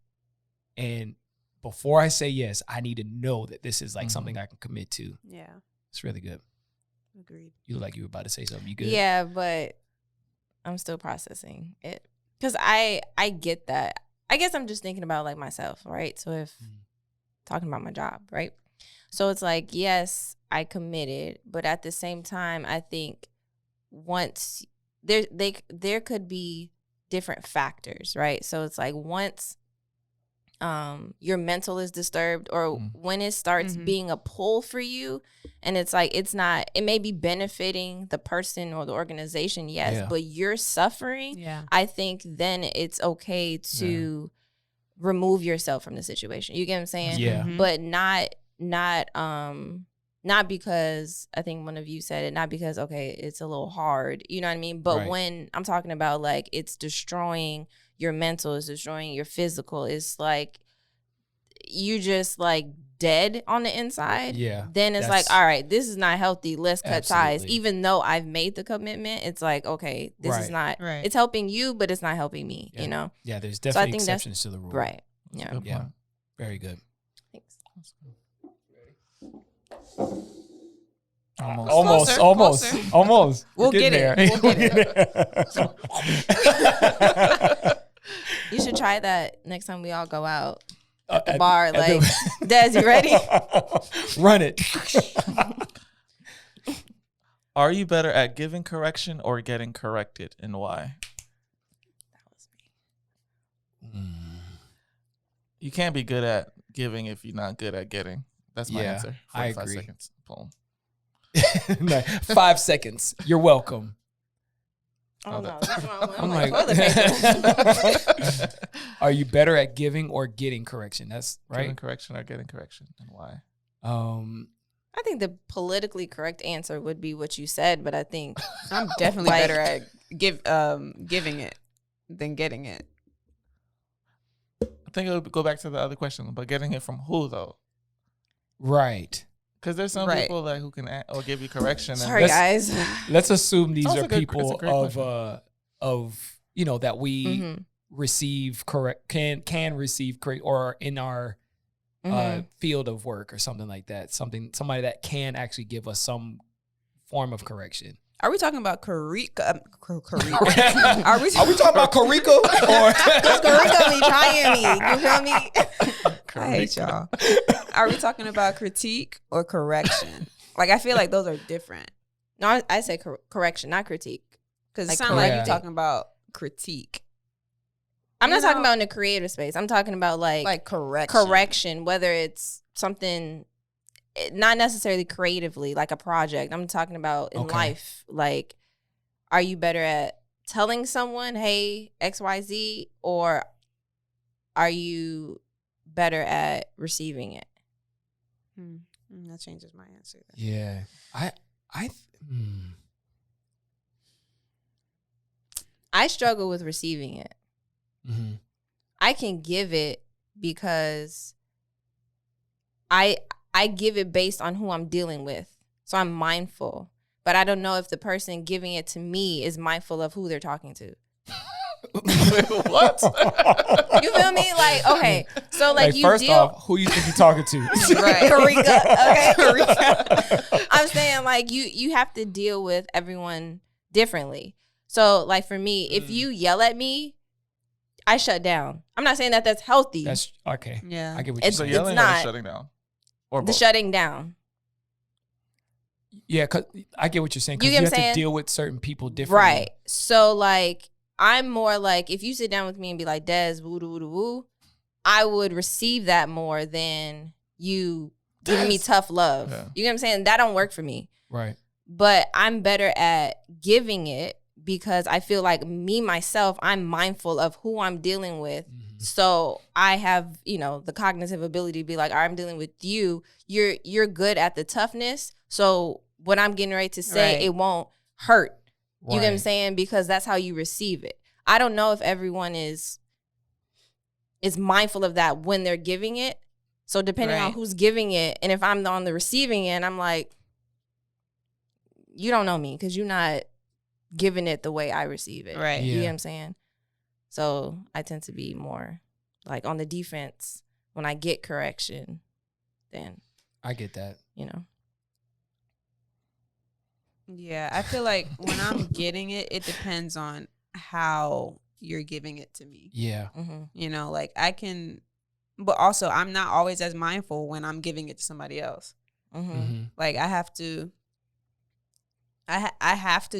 And before I say yes, I need to know that this is like something I can commit to. Yeah. It's really good. Agreed. You look like you were about to say something. You good? Yeah, but I'm still processing it, because I get that. I guess I'm just thinking about like myself, right? So if talking about my job, right? So it's like, yes, I committed, but at the same time, I think once there could be different factors, right? So it's like, once your mental is disturbed, or when it starts being a pull for you, and it's like it may be benefiting the person or the organization, yes, but you're suffering. Yeah. I think then it's okay to remove yourself from the situation. You get what I'm saying? Yeah. But not because, I think one of you said it, not because, okay, it's a little hard, you know what I mean? But when I'm talking about like it's destroying your mental, it's destroying your physical, it's like you just like dead on the inside. Yeah. Then it's like, all right, this is not healthy. Let's cut ties. Even though I've made the commitment, it's like, okay, this is not, it's helping you, but it's not helping me, you know? Yeah, there's definitely exceptions to the rule. Right. Yeah. Yeah. Very good. Thanks. Almost. We'll get it. We'll get it. You should try that next time we all go out at the bar. Like, Des, you ready? Run it. Are you better at giving correction or getting corrected, and why? That was me. You can't be good at giving if you're not good at getting. That's my answer. I agree. 45 seconds. Boom. 5 seconds. You're welcome. Oh no, this one, I'm like, like, toilet paper. Are you better at giving or getting correction? That's right. Giving correction or getting correction, and why? I think the politically correct answer would be what you said, but I think I'm definitely better at giving it than getting it. I think it would go back to the other question, but getting it from who though? Right. Because there's some people that who can or give you correction. Sorry, guys. Let's assume these are people of you know, that we receive can receive correct, or in our field of work or something like that. Somebody that can actually give us some form of correction. Are we talking about Karika? Are we talking about Karika? Because Karika be trying me. You feel me? I hate y'all. Are we talking about critique or correction? Like, I feel like those are different. No, I say correction, not critique. Because it sounds like you're talking about critique. I'm not talking about in the creative space. I'm talking about like correction. Correction, whether it's something not necessarily creatively, like a project. I'm talking about in life. Like, are you better at telling someone, hey, XYZ, or are you better at receiving it? That changes my answer. Yeah. I struggle with receiving it. Mm-hmm. I can give it because I give it based on who I'm dealing with. So I'm mindful. But I don't know if the person giving it to me is mindful of who they're talking to. What? You feel me? Like, okay. So like you first off, who you think you're talking to? Right. Karika. Okay. Karika. I'm saying like you have to deal with everyone differently. So like for me, if you yell at me, I shut down. I'm not saying that that's healthy. That's okay. Yeah. I get what you're saying. So yelling not or shutting down? Or the both? shutting down. Yeah, cause I get what you're saying. Because You you, get what have I'm to saying? deal with certain people differently. Right. So like I'm more like, if you sit down with me and be like, Des, woo doo woo doo woo, I would receive that more than you giving me tough love. Yeah. You get what I'm saying? That don't work for me. Right. But I'm better at giving it because I feel like me, myself, I'm mindful of who I'm dealing with. Mm-hmm. So I have, the cognitive ability to be like, all right, I'm dealing with you. You're good at the toughness. So what I'm getting ready to say, it won't hurt. You get what I'm saying? Because that's how you receive it. I don't know if everyone is mindful of that when they're giving it. So depending on who's giving it, and if I'm on the receiving end, I'm like, you don't know me because you're not giving it the way I receive it. Right. You get what I'm saying? So I tend to be more like on the defense when I get correction, then. I get that. Yeah, I feel like when I'm getting it, it depends on how you're giving it to me. Yeah. Mm-hmm. Like I can, but also I'm not always as mindful when I'm giving it to somebody else. Mm-hmm. Like I have to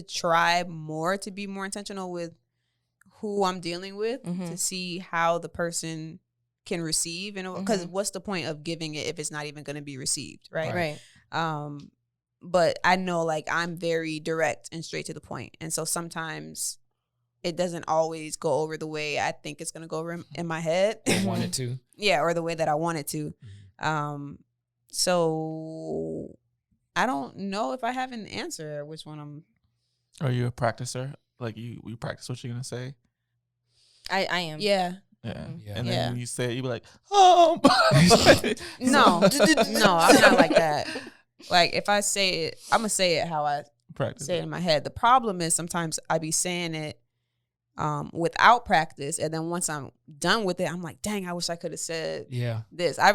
try more to be more intentional with who I'm dealing with to see how the person can receive, and because what's the point of giving it if it's not even going to be received, right? But I know, like, I'm very direct and straight to the point, and so sometimes it doesn't always go over the way I think it's going to go over in my head. I want it to. Yeah, or the way that I want it to. So I don't know if I have an answer which one I'm. Are you a practicer? Like you practice what you're gonna say? I am. Yeah. Yeah. Yeah. And then Yeah. when you say it, you be like, No, no, I'm not like that. Like, if I say it, I'm gonna say it how I practice. say it in my head. The problem is sometimes I be saying it without practice, and then once I'm done with it, I'm like, dang, I wish I could have said this. I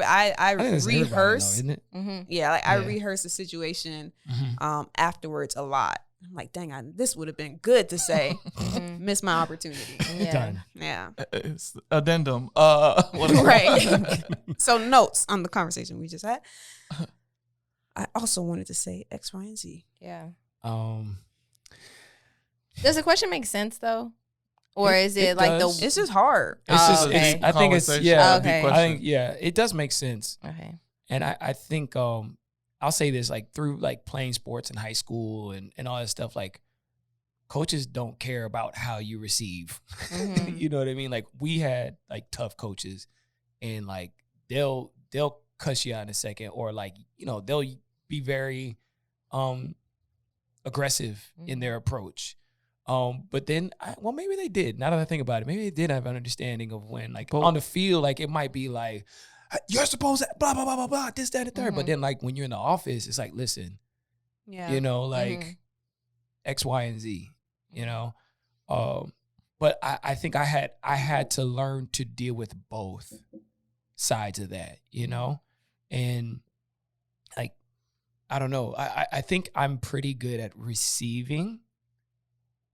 think it's everybody, rehearse, though, isn't it? yeah, like I rehearse the situation afterwards a lot. I'm like, dang, this would have been good to say. Missed my opportunity. Yeah. Done. Yeah. It's addendum. Right. So notes on the conversation we just had. I also wanted to say X, Y, and Z. Yeah. Does the question make sense though? Or is it like does. It's just hard. It's just, okay. I think it's, Okay. I think, it does make sense. Okay. And I think, I'll say this, like, through like playing sports in high school and all that stuff, like, coaches don't care about how you receive. You know what I mean? Like, we had like tough coaches, and like they'll cuss you out in a second, or like, you know, they'll be very aggressive in their approach. But then, maybe they did. Now that I think about it, maybe they did have an understanding of when, like, on the field, like, it might be like, you're supposed to blah, blah, blah, blah, blah, this, that, and third. But then, like, when you're in the office, it's like, listen, you know, like, X, Y, and Z, you know? But I think I had to learn to deal with both sides of that, you know? And, like, I don't know. I think I'm pretty good at receiving,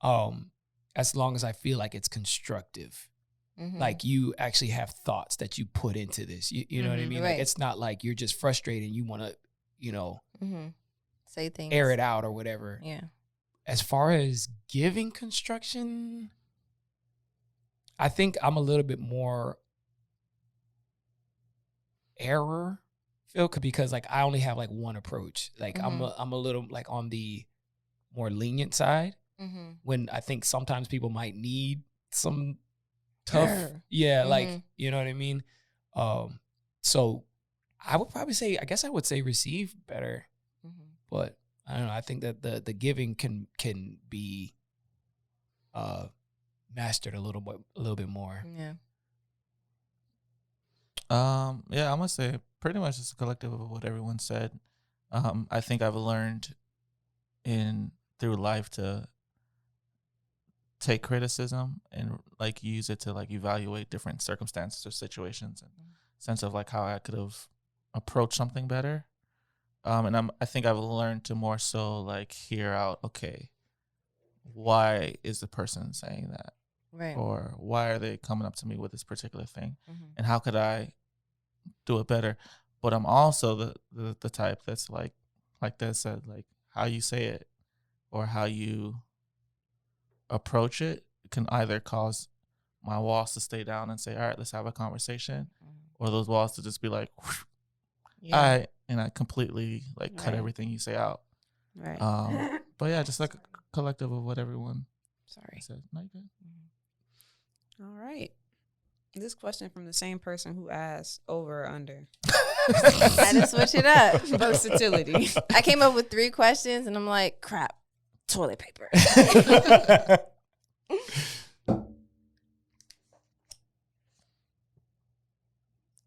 as long as I feel like it's constructive. Like, you actually have thoughts that you put into this. You know what I mean? Right. Like, it's not like you're just frustrated and you want to, you know, say things, air it out or whatever. Yeah. As far as giving construction, I think I'm a little bit more error filled, because like I only have like one approach. Like I'm a little like on the more lenient side, when I think sometimes people might need some tough, like, you know what I mean? So I would probably say, I guess I would say receive better, but I don't know. I think that the giving can be mastered a little bit more. Yeah. I'm gonna say pretty much it's a collective of what everyone said. I think I've learned through life to take criticism and like use it to like evaluate different circumstances or situations, and sense of like how I could have approached something better. And I think I've learned to more so like hear out, okay, why is the person saying that? Right. Or why are they coming up to me with this particular thing? And how could I do it better? But I'm also the type that's like Des said, like how you say it or how you approach it can either cause my walls to stay down and say, all right, let's have a conversation, or those walls to just be like, all right, and I completely like cut everything you say out. Right. But yeah, just like a collective of what everyone Sorry. said. No, you good. All right. This question from the same person who asked over or under. I had to switch it up. Versatility. I came up with 3 questions and I'm like, crap, toilet paper.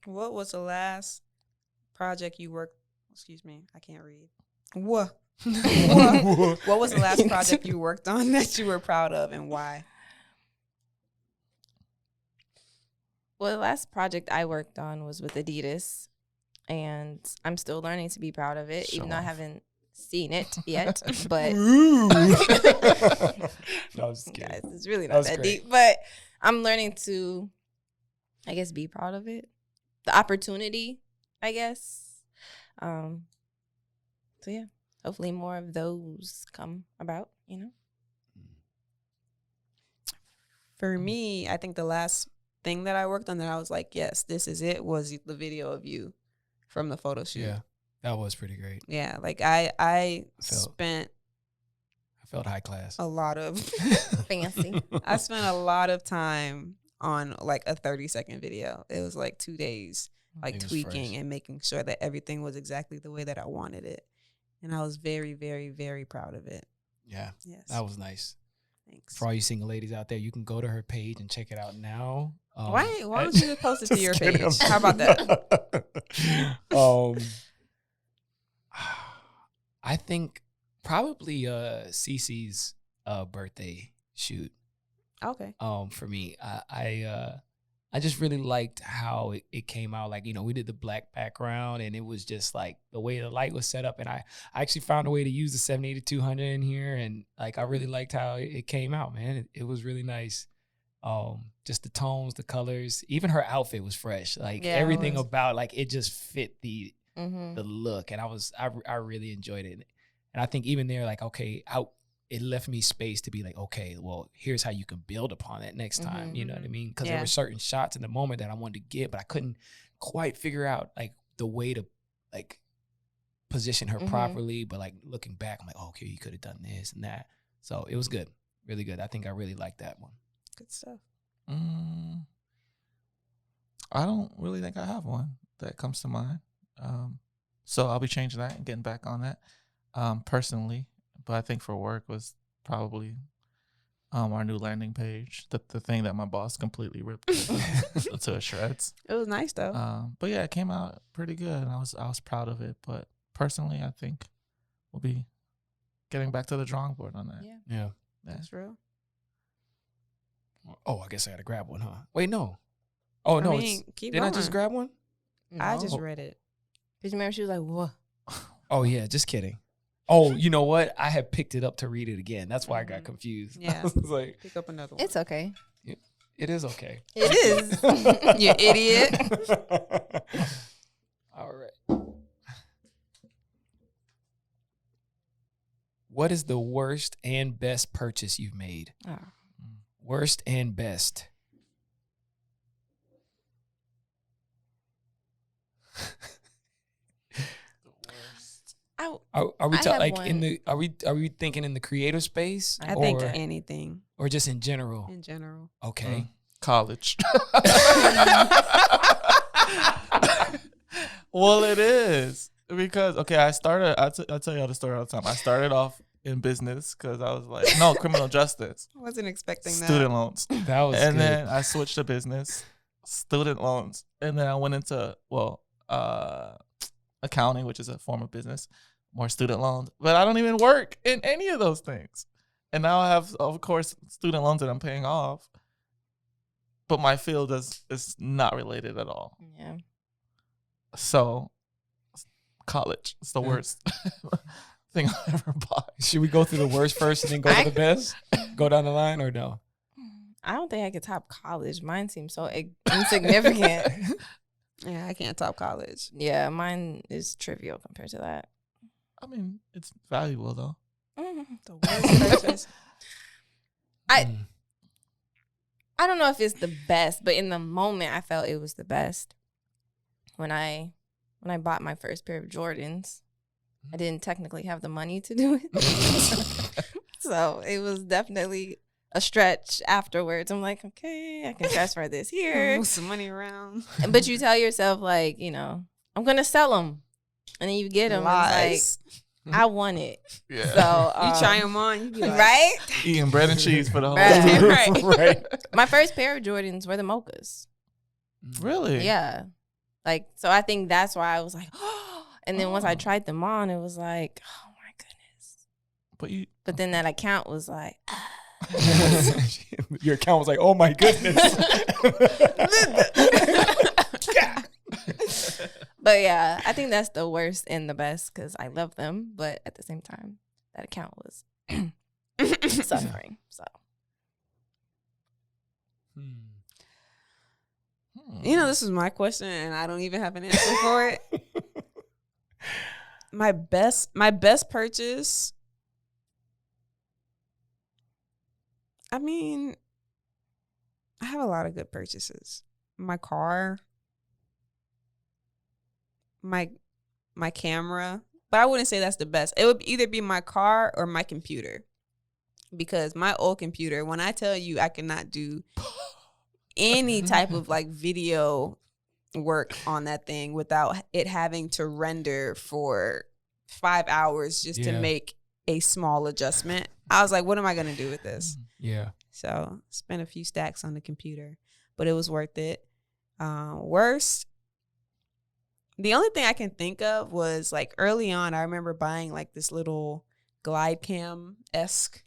What was the last project you worked? Excuse me, I can't read. What? What was the last project you worked on that you were proud of, and why? Well, the last project I worked on was with Adidas, and I'm still learning to be proud of it, even though I haven't seen it yet. But No, I was just kidding. guys, it's really That not was that great. deep. But I'm learning to, I guess, be proud of it. The opportunity, I guess. So yeah, hopefully more of those come about, you know. For me, I think the last thing that I worked on that I was like, yes, this is it, was the video of you from the photo shoot. Yeah, that was pretty great. Yeah, like I spent I felt high class. a lot of Fancy. I spent a lot of time on like a 30-second video. It was like 2 days, like It was tweaking fresh. and making sure that everything was exactly the way that I wanted it. And I was very, very, very proud of it. Yeah, Yes. that was nice. Thanks. For all you single ladies out there, you can go to her page and check it out now. Why don't you just post it to Just your kidding. page? How about that? I think probably Cece's birthday shoot. Okay. For me, I just really liked how it came out. Like, we did the black background, and it was just like the way the light was set up. And I actually found a way to use the 780-200 in here, and like I really liked how it came out, man. It was really nice. Just the tones, the colors, even her outfit was fresh. Like Yeah, it everything was. about like it just fit the Mm-hmm. look, and I really enjoyed it. And I think even there, like, okay, it left me space to be like, okay, well, here's how you can build upon it next time. Mhm. You know what I mean? Because Yeah. there were certain shots in the moment that I wanted to get, but I couldn't quite figure out like the way to like position her Mhm. properly. But like looking back, I'm like, oh, okay, you could have done this and that. So it was good, really good. I think I really liked that one. Good stuff. I don't really think I have one that comes to mind. So I'll be changing that and getting back on that personally. But I think for work was probably our new landing page, the thing that my boss completely ripped to shreds. It was nice though. But yeah, it came out pretty good, and I was proud of it. But personally, I think we'll be getting back to the drawing board on that. Yeah. Yeah. That's real. Oh, I guess I got to grab one, huh? Wait, no. Oh, no. Keep Didn't I going. just grab one? I No. just read it. Because remember, she was like, what? Oh, yeah. Just kidding. Oh, you know what? I had picked it up to read it again. That's why I got Mhm. confused. Yeah. I was like, Pick up another one. It's okay. it is okay. It is. You idiot. All right. What is the worst and best purchase you've made? Oh. Worst and best. Are we I have like one. in the are we thinking in the creative space? I think or, anything or just in general? in general. Okay. College. Well, it is because I started. I tell y'all the story all the time. I started off in business because I was like, no, criminal justice, I wasn't expecting that. student loans, That was and good. then I switched to business, student loans, and then I went into accounting, which is a form of business, more student loans. But I don't even work in any of those things, and now I have, of course, student loans that I'm paying off. But my field is not related at all. Yeah. So, college is the Yeah. worst thing I ever bought. Should we go through the worst first and then go to the best? Go down the line or no? I don't think I could top college. Mine seems so insignificant. Yeah, I can't top college. Yeah, mine is trivial compared to that. I mean, it's valuable though. The worst purchase. Mm. I don't know if it's the best, but in the moment I felt it was the best. When I bought my first pair of Jordans, I didn't technically have the money to do it. So it was definitely a stretch afterwards. I'm like, okay, I can transfer this here. Move some money around. But you tell yourself, like, I'm going to sell them. And then you get them. And it's like, I want it. Yeah. So You try them on, you be like, right? Eating bread and cheese for the whole Right. time. Right. My first pair of Jordans were the mochas. Really? Yeah. Like, so I think that's why I was like, oh. And then once I tried them on, it was like, oh my goodness. But then that account was like, Your account was like, oh my goodness. but yeah, I think that's the worst and the best because I love them. But at the same time, that account was suffering. So You know, this is my question, and I don't even have an answer for it. My best purchase. I mean, I have a lot of good purchases. My car, my camera, but I wouldn't say that's the best. It would either be my car or my computer, because my old computer, when I tell you I cannot do any type of like video work on that thing without it having to render for 5 hours just to make a small adjustment, I was like, what am I going to do with this? Yeah. So spent a few stacks on the computer, but it was worth it. Worst, the only thing I can think of was like early on, I remember buying like this little glide cam-esque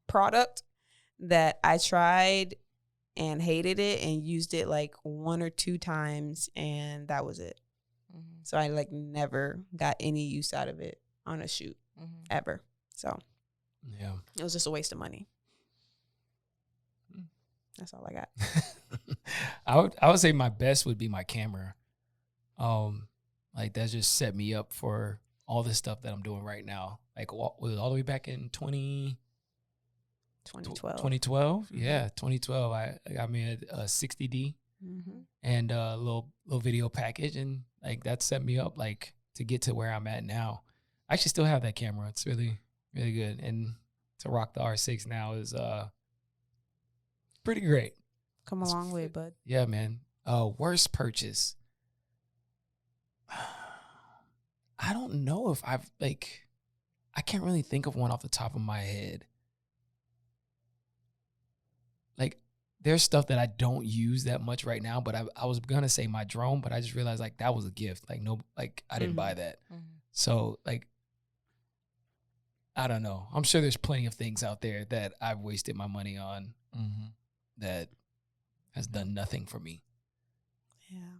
product that I tried and hated it and used it like 1 or 2 times, and that was it. So I like never got any use out of it on a shoot ever. So yeah, it was just a waste of money. That's all I got. I would say my best would be my camera. Like that just set me up for all the stuff that I'm doing right now. Like all the way back in 2012. Yeah, 2012. I got me a 60D and a little video package, and like that set me up like to get to where I'm at now. I actually still have that camera. It's really, really good, and to rock the R6 now is pretty great. Come a long way, bud. Yeah, man. Worst purchase. I don't know if I can't really think of one off the top of my head. Like, there's stuff that I don't use that much right now, but I was gonna say my drone, but I just realized like that was a gift. Like I didn't buy that. So like, I don't know. I'm sure there's plenty of things out there that I've wasted my money on that has done nothing for me. Yeah.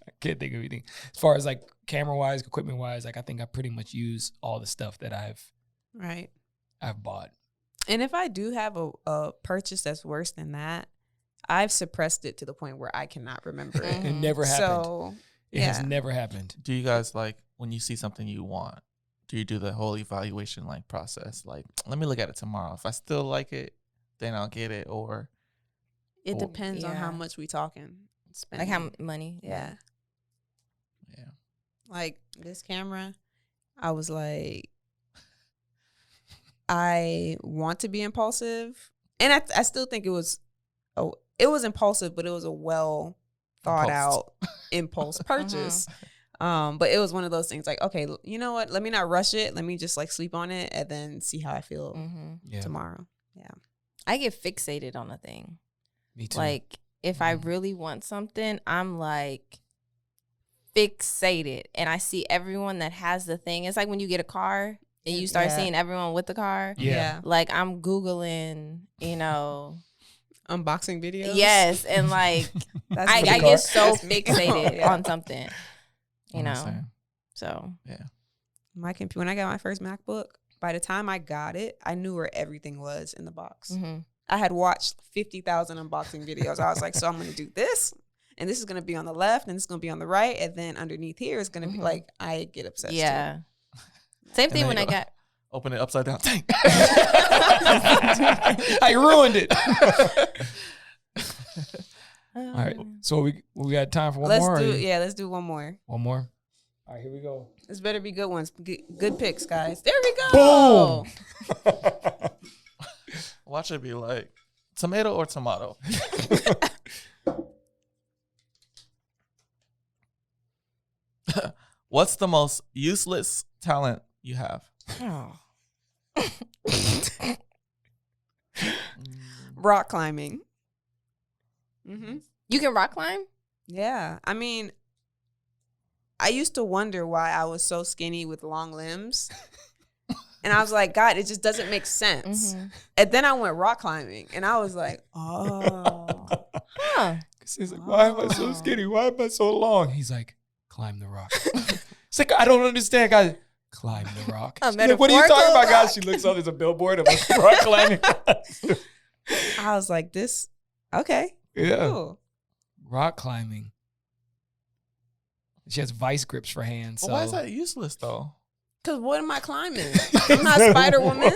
I can't think of anything. As far as like camera wise, equipment wise, like I think I pretty much use all the stuff that I've bought. And if I do have a purchase that's worse than that, I've suppressed it to the point where I cannot remember it. It never happened. So It has never happened. Do you guys like when you see something you want? Do you do the whole evaluation like process? Like, let me look at it tomorrow. If I still like it, then I'll get it. Or it depends on how much we talking. Like how money? Yeah. Yeah. Like this camera, I was like, I want to be impulsive, and I still think it was impulsive, but it was a well thought out impulse purchase. But it was one of those things like, okay, you know what? Let me not rush it. Let me just like sleep on it and then see how I feel tomorrow. Yeah. I get fixated on a thing. Me too. Like if I really want something, I'm like fixated, and I see everyone that has the thing. It's like when you get a car and you start seeing everyone with the car. Yeah. Like I'm Googling, unboxing videos. Yes. And like I get so fixated on something, So yeah. My computer, when I got my first MacBook, by the time I got it, I knew where everything was in the box. I had watched 50,000 unboxing videos. I was like, so I'm going to do this, and this is going to be on the left, and this is going to be on the right, and then underneath here is going to be like, I get obsessed. Yeah. Same thing when I got. Open it upside down. Dang. I ruined it. All right. So we got time for one more? Let's do one more. One more? All right, here we go. This better be good ones. Good picks, guys. There we go. Boom. Watch it be like tomato or tomato. What's the most useless talent you have? Rock climbing. You can rock climb? Yeah. I mean, I used to wonder why I was so skinny with long limbs. And I was like, God, it just doesn't make sense. And then I went rock climbing, and I was like, oh. He's like, why am I so skinny? Why am I so long? He's like, climb the rock. It's like, I don't understand, guys. Climb the rock. Like, what are you talking about, guys? She looks up, there's a billboard of a rock climbing. I was like, this, okay. Yeah. Cool. Rock climbing. She has vice grips for hands. Well, why is that useless, though? Cause what am I climbing? I'm not Spider Woman.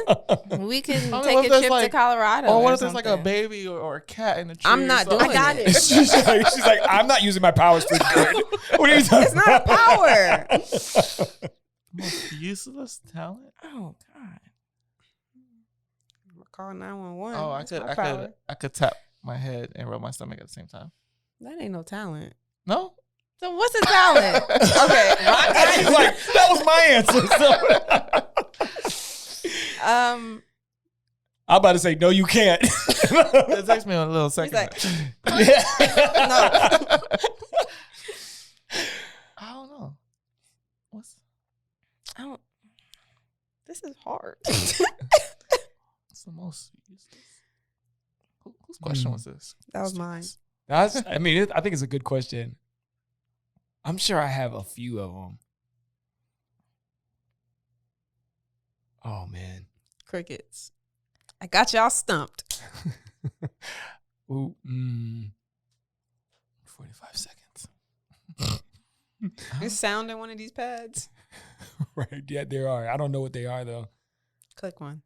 We can I mean, what take if a there's trip to like- Colorado. Or what or if there's like a something. baby or a cat in the tree? I'm or not something? doing I got it. it. she's like, I'm not using my powers for good. What are you talking It's not a power. Most useless talent. Oh God. Call 911. Oh, That's my power. I could tap my head and rub my stomach at the same time. That ain't no talent. No. So what's a talent? Okay, She's like, that was my answer. So. um, I'm about to say, no, you can't. It takes me a little second. like, Yeah. no. I don't know. What's I don't. This is hard. the most useless? Whose question was this? That was mine. I mean, I think it's a good question. I'm sure I have a few of them. Oh, man. Crickets. I got y'all stumped. Ooh, 45 seconds. Is sound in one of these pads? right. Yeah, there are. I don't know what they are, though. Click one.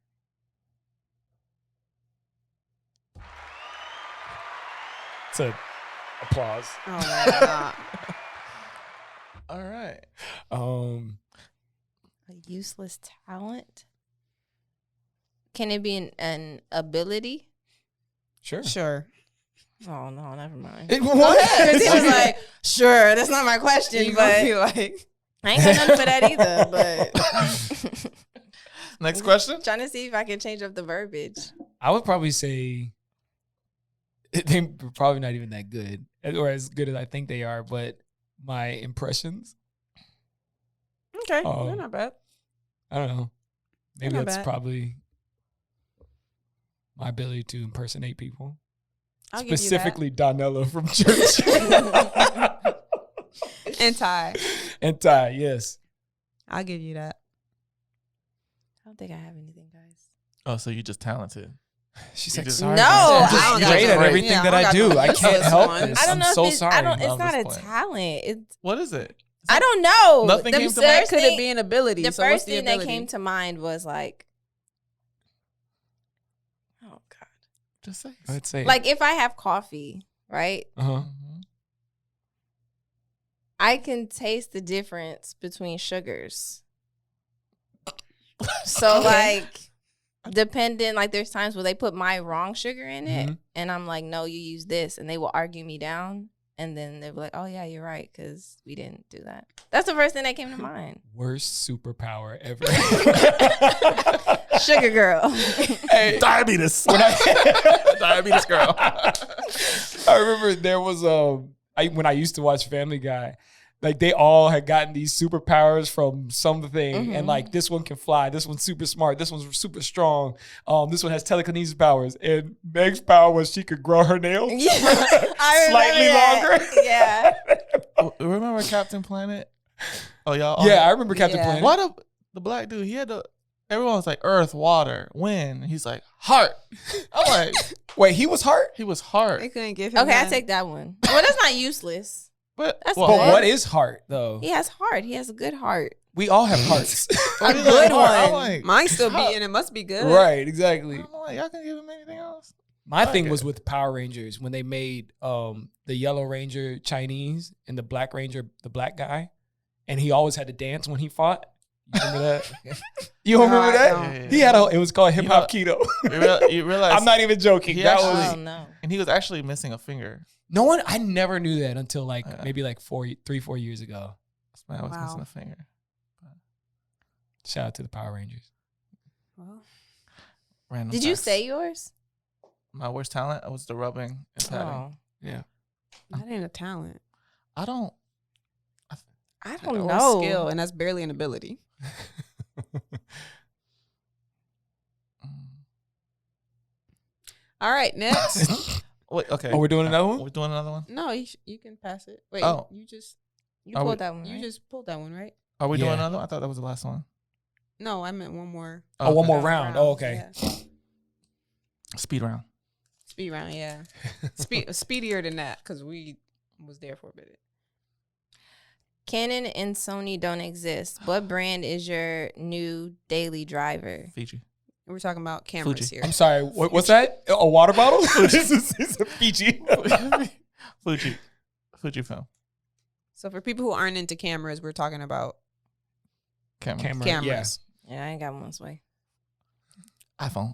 It's a applause. Oh my god. All right. A useless talent. Can it be an ability? Sure. Sure. Oh no, never mind. What? He was like, sure, that's not my question, You but gonna be like, I ain't got nothing for that either. But Next question. trying to see if I can change up the verbiage. I would probably say they're probably not even that good, or as good as I think they are. But my impressions, okay, Oh. they're not bad. I don't know. Maybe not that's bad. probably my ability to impersonate people. I'll give you Specifically, Donella from church that. And Ty. and Ty. Yes. I'll give you that. I don't think I have anything, guys. Oh, so you're just talented. She's You like, just- sorry. No, guys. I I'm don't just got great no- at everything Yeah, that I I don't do. got no I can't useless help ones. this. I don't I'm know so if it's, sorry. I don't. It's I'm not just a playing. talent. It's What is it? I don't know. Nothing The came to first mind? Could thing- it be an ability? The So what's first the thing that ability? came to mind was like, oh God. Just say. I'd say Like if I have coffee, right? uh-huh. Mhm. I can taste the difference between sugars. So like depending, like there's times where they put my wrong sugar in it Mhm. and I'm like, no, you use this, and they will argue me down, and then they'll be like, oh yeah, you're right, because we didn't do that. That's the first thing that came to mind. Worst superpower ever. Sugar girl. Hey, Diabetes. when I Diabetes girl. I remember there was when I used to watch Family Guy, like they all had gotten these superpowers from something, and like this one can fly, this one's super smart, this one's super strong, this one has telekinesis powers, and Meg's power was she could grow her nails Yeah, I slightly remember longer. that. Yeah. Oh, remember Captain Planet? Oh, y'all. Yeah, I remember Captain Yeah. Planet. Why the black dude? He had the. Everyone was like earth, water, wind. He's like heart. I'm like, Wait, he was heart? he was heart. They couldn't give him Okay, I that. take that one. Well, that's not useless. But That's But good. what is heart though? He has heart. He has a good heart. We all have hearts. a good I'm one. like, Mine's still how- beating. It must be good. Right, exactly. I'm like, y'all can give him anything else. My Okay. thing was with Power Rangers when they made the Yellow Ranger Chinese and the Black Ranger the black guy, and he always had to dance when he fought. You remember that? You don't No, remember I that? don't. Yeah. He had it was called Hip Hop Keto. You realize I'm not even joking. He That actually- was Oh no. and he was actually missing a finger. no one. I never knew that until like Yeah. maybe like 4 years ago. This man was Wow. missing a finger. Shout out to the Power Rangers. Well, Random Did you facts. say yours? My worst talent was the rubbing and patting. Oh, Yeah. that ain't a talent. I don't. I don't Or know. skill, and that's barely an ability. All right, next. Wait, okay. Oh, we're doing another one? We're doing another one. No, you can pass it. Wait, Oh. you just You Are we- pulled that one. you Right? just pulled that one, right? Are we doing Yeah. another one? I thought that was the last one. No, I meant one more. Oh, one okay. more round. Oh, okay. Yeah. Speed round. Speed round, yeah. Speedier than that because we was there for a bit. Canon and Sony don't exist. What brand is your new daily driver? Fiji. We're talking about cameras Fuji. here. I'm sorry. What's that? A water bottle? It's a Fiji. Fuji film. So for people who aren't into cameras, we're talking about Camera. cameras. Yeah, I ain't got one way. iPhone.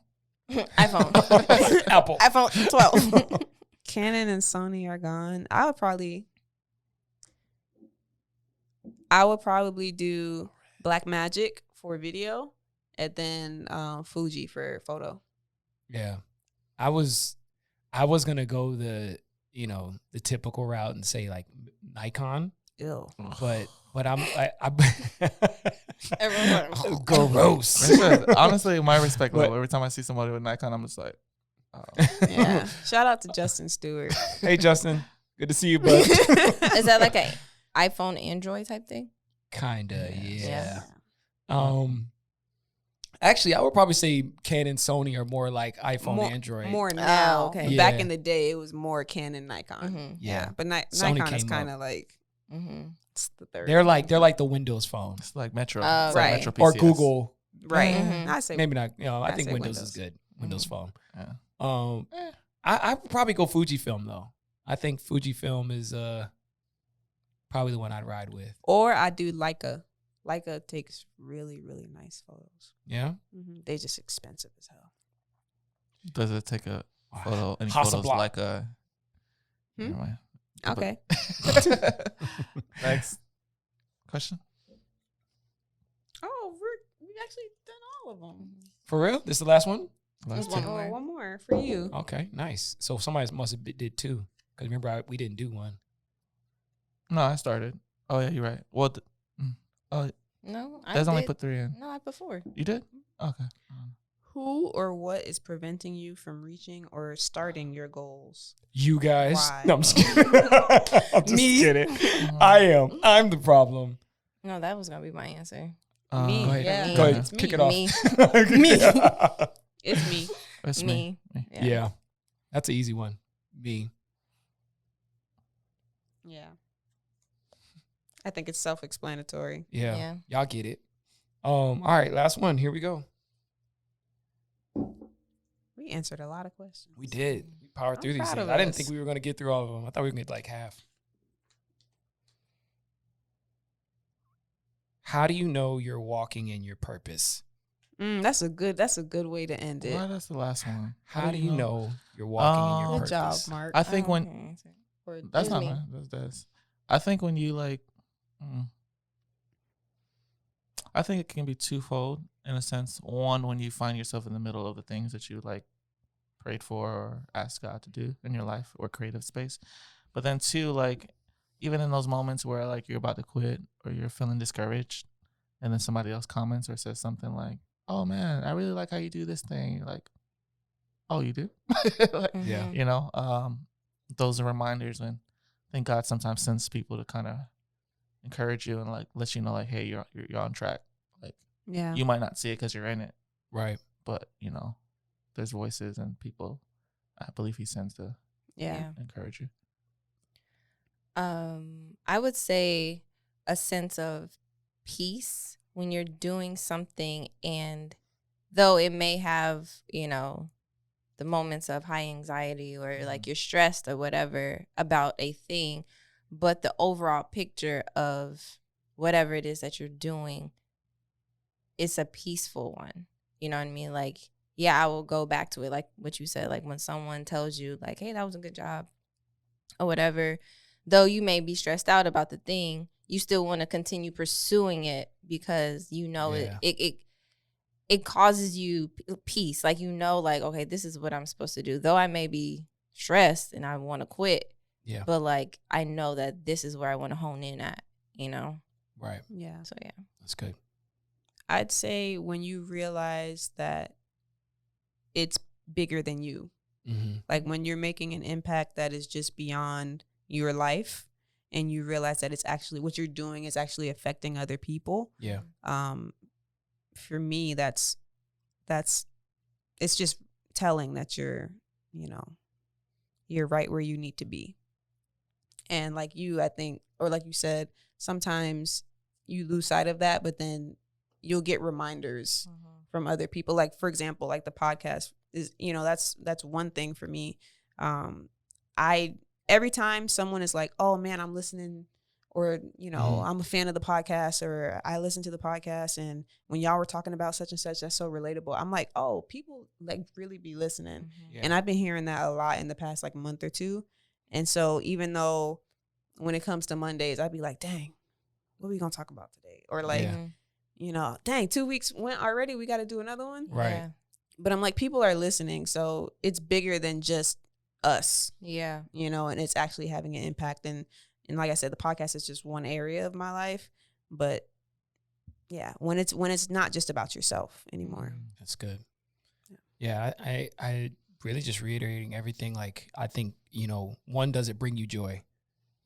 iPhone. Apple. iPhone 12. Canon and Sony are gone. I would probably do Blackmagic for video, and then Fuji for photo. Yeah. I was gonna go the typical route and say like Nikon, Ew. but I'm Everyone. gross. Honestly, my respect level. Every time I see somebody with Nikon, I'm just like, oh. Yeah. Shout out to Justin Stewart. Hey Justin, good to see you, bud. Is that like a iPhone Android type thing? Kinda, yeah. Yeah. Actually, I would probably say Canon, Sony are more like iPhone, More- Android. More now. Oh, okay. But back Yeah. in the day, it was more Canon, Nikon. Mm-hmm. Yeah. But Sony Nikon is came kind up. of like Mm-hmm. it's the third. They're like the Windows phone It's like Metro. Oh, It's like right. Metro or PCS. Google. right. Mhm. I say Maybe not. I I think say Windows Windows. is good. Windows phone. Yeah. I would probably go Fujifilm though. I think Fujifilm is probably the one I'd ride with. Or I do Leica. Leica takes really, really nice photos. Yeah. They just expensive as hell. Does it take a photo? Any Hasselblad. photos like a? Hmm? Never mind. Okay. Next question. Oh, we actually done all of them. For real? This is the last one? Last one two. more. One more for you. Okay, nice. So somebody must have did two. Because remember, we didn't do one. No, I started. Oh yeah, you're right. Well, No, I Des only did. put 3 in. No, I put 4. You did? Okay. Who or what is preventing you from reaching or starting your goals? You guys. Why? No, I'm just kidding. I'm just Me? kidding. I am. I'm the problem. No, that was gonna be my answer. Me. Go ahead. Yeah. Me. Go ahead. It's me. Kick it off. Me. It's me. It's Me. me. Yeah. That's an easy one. Me. Yeah. I think it's self-explanatory. Yeah. Yeah. Y'all get it. All right, last one. Here we go. We answered a lot of questions. We did. We powered I'm through these proud things. of I didn't us. think we were going to get through all of them. I thought we were going to get like half. How do you know you're walking in your purpose? That's a good way to end it. Why that's the last one? How do you know you're walking in your Good purpose? job, Mark. I think Oh, when okay. Or that's It's not me. mine. That's Des. I think when you like, I think it can be twofold in a sense. One, when you find yourself in the middle of the things that you like prayed for or asked God to do in your life or creative space. But then two, like even in those moments where like you're about to quit or you're feeling discouraged and then somebody else comments or says something like, "Oh man, I really like how you do this thing." You're like, "Oh, you do?" Like, Yeah. you know, those are reminders when I think God sometimes sends people to kind of encourage you and like let you know like, hey, you're on track. Like yeah. you might not see it because you're in it, Right. but you know, there's voices and people I believe he sends to Yeah. encourage you. I would say a sense of peace when you're doing something, and though it may have, the moments of high anxiety or like you're stressed or whatever about a thing, but the overall picture of whatever it is that you're doing, it's a peaceful one. You know what I mean? Like, yeah, I will go back to it, like what you said, like when someone tells you like, hey, that was a good job or whatever, though you may be stressed out about the thing, you still want to continue pursuing it because Yeah. it causes you peace. Like, like, okay, this is what I'm supposed to do. Though I may be stressed and I want to quit, Yeah. but like I know that this is where I want to hone in at, Right. Yeah. So yeah. That's good. I'd say when you realize that it's bigger than you, Mm-hmm. like when you're making an impact that is just beyond your life and you realize that it's actually what you're doing is actually affecting other people. Yeah. For me, that's it's just telling that you're right where you need to be. And like you, I think, or like you said, sometimes you lose sight of that, but then you'll get reminders from other people. Like, for example, like the podcast is, that's one thing for me. Every time someone is like, oh man, I'm listening, or, I'm a fan of the podcast, or I listen to the podcast, and when y'all were talking about such and such, that's so relatable. I'm like, oh, people like really be listening. Yeah. And I've been hearing that a lot in the past like month or two. And so even though when it comes to Mondays, I'd be like, dang, what are we going to talk about today? Or like, dang, 2 weeks went already. We got to do another one. Right. Yeah. But I'm like, people are listening. So it's bigger than just us. Yeah. And it's actually having an impact. And like I said, the podcast is just one area of my life. But yeah, when it's not just about yourself anymore. That's good. Yeah, I really just reiterating everything. Like, I think, one, does it bring you joy?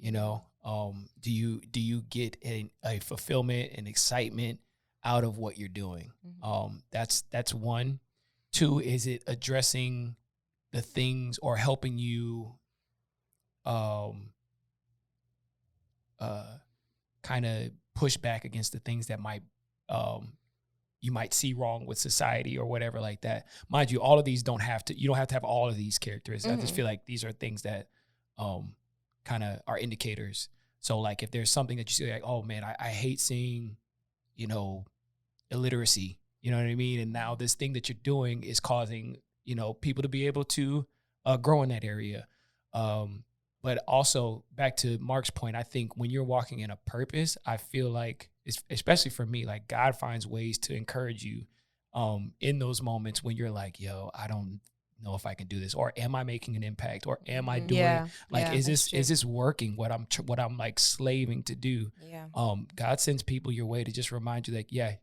Do you get a fulfillment and excitement out of what you're doing? That's one. Two, is it addressing the things or helping you kind of push back against the things that might you might see wrong with society or whatever like that. Mind you, all of these you don't have to have all of these characteristics. I just feel like these are things that kind of are indicators. So like if there's something that you see like, oh man, I hate seeing, illiteracy, you know what I mean? And now this thing that you're doing is causing, people to be able to grow in that area. But also back to Mark's point, I think when you're walking in a purpose, I feel like, especially for me, like God finds ways to encourage you in those moments when you're like, yo, I don't know if I can do this, or am I making an impact, or am I doing is this working what I'm like slaving to do? Yeah. God sends people your way to just remind you like, yeah,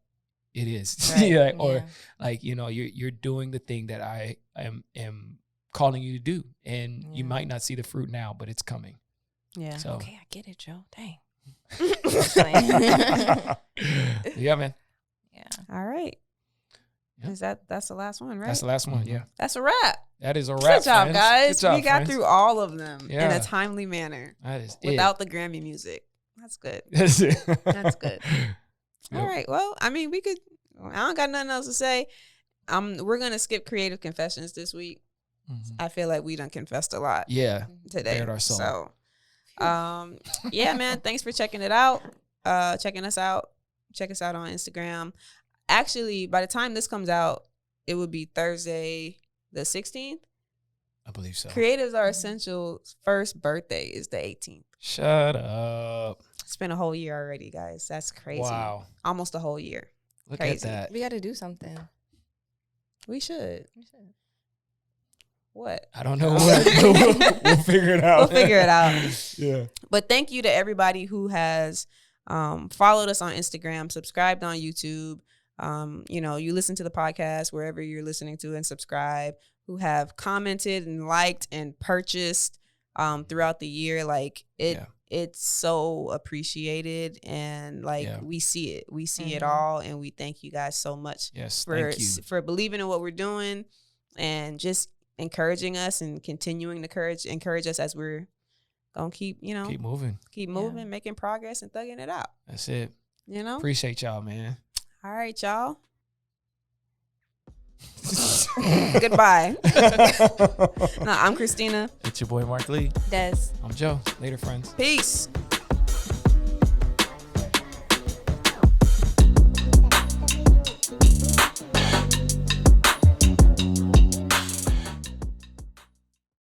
it is. Right. Or like, you're doing the thing that I am calling you to do, and you might not see the fruit now, but it's coming. Yeah. So Okay, I get it, Joe. Dang. yeah, man. Yeah. All right. Yeah. That's the last one, right? That's the last one. Yeah, That's a wrap. that is a wrap. Good job, friends. guys. Good job, we got friends. through all of them in Yeah. a timely manner That is without the Grammy music. That's good. That's it. That's good. Yep. All right. Well, I mean, I don't got nothing else to say. We're going to skip creative confessions this week. I feel like we done confessed a lot Yeah. today. Bared our soul. So, yeah, man, thanks for checking it out. Checking us out. Check us out on Instagram. Actually, by the time this comes out, it would be Thursday the 16th. I believe so. Creatives Are Essential's first birthday is the 18th. Shut up. It's been a whole year already, guys. That's crazy. Wow. Almost a whole year. Look Crazy. at that. We got to do something. We should. What? I don't know what. We'll figure it out. We'll figure it out. Yeah. But thank you to everybody who has followed us on Instagram, subscribed on YouTube. You listen to the podcast wherever you're listening to and subscribe, who have commented and liked and purchased throughout the year. Like it's so appreciated, and we see it. We see it all, and we thank you guys so much for believing in what we're doing and just encouraging us and continuing to encourage us as we're gonna keep moving, making progress and thugging it out. That's it. Appreciate y'all, man. All right, y'all. Goodbye. No, I'm Christina. It's your boy Mark Lee. Des. I'm Joe. Later, friends. Peace.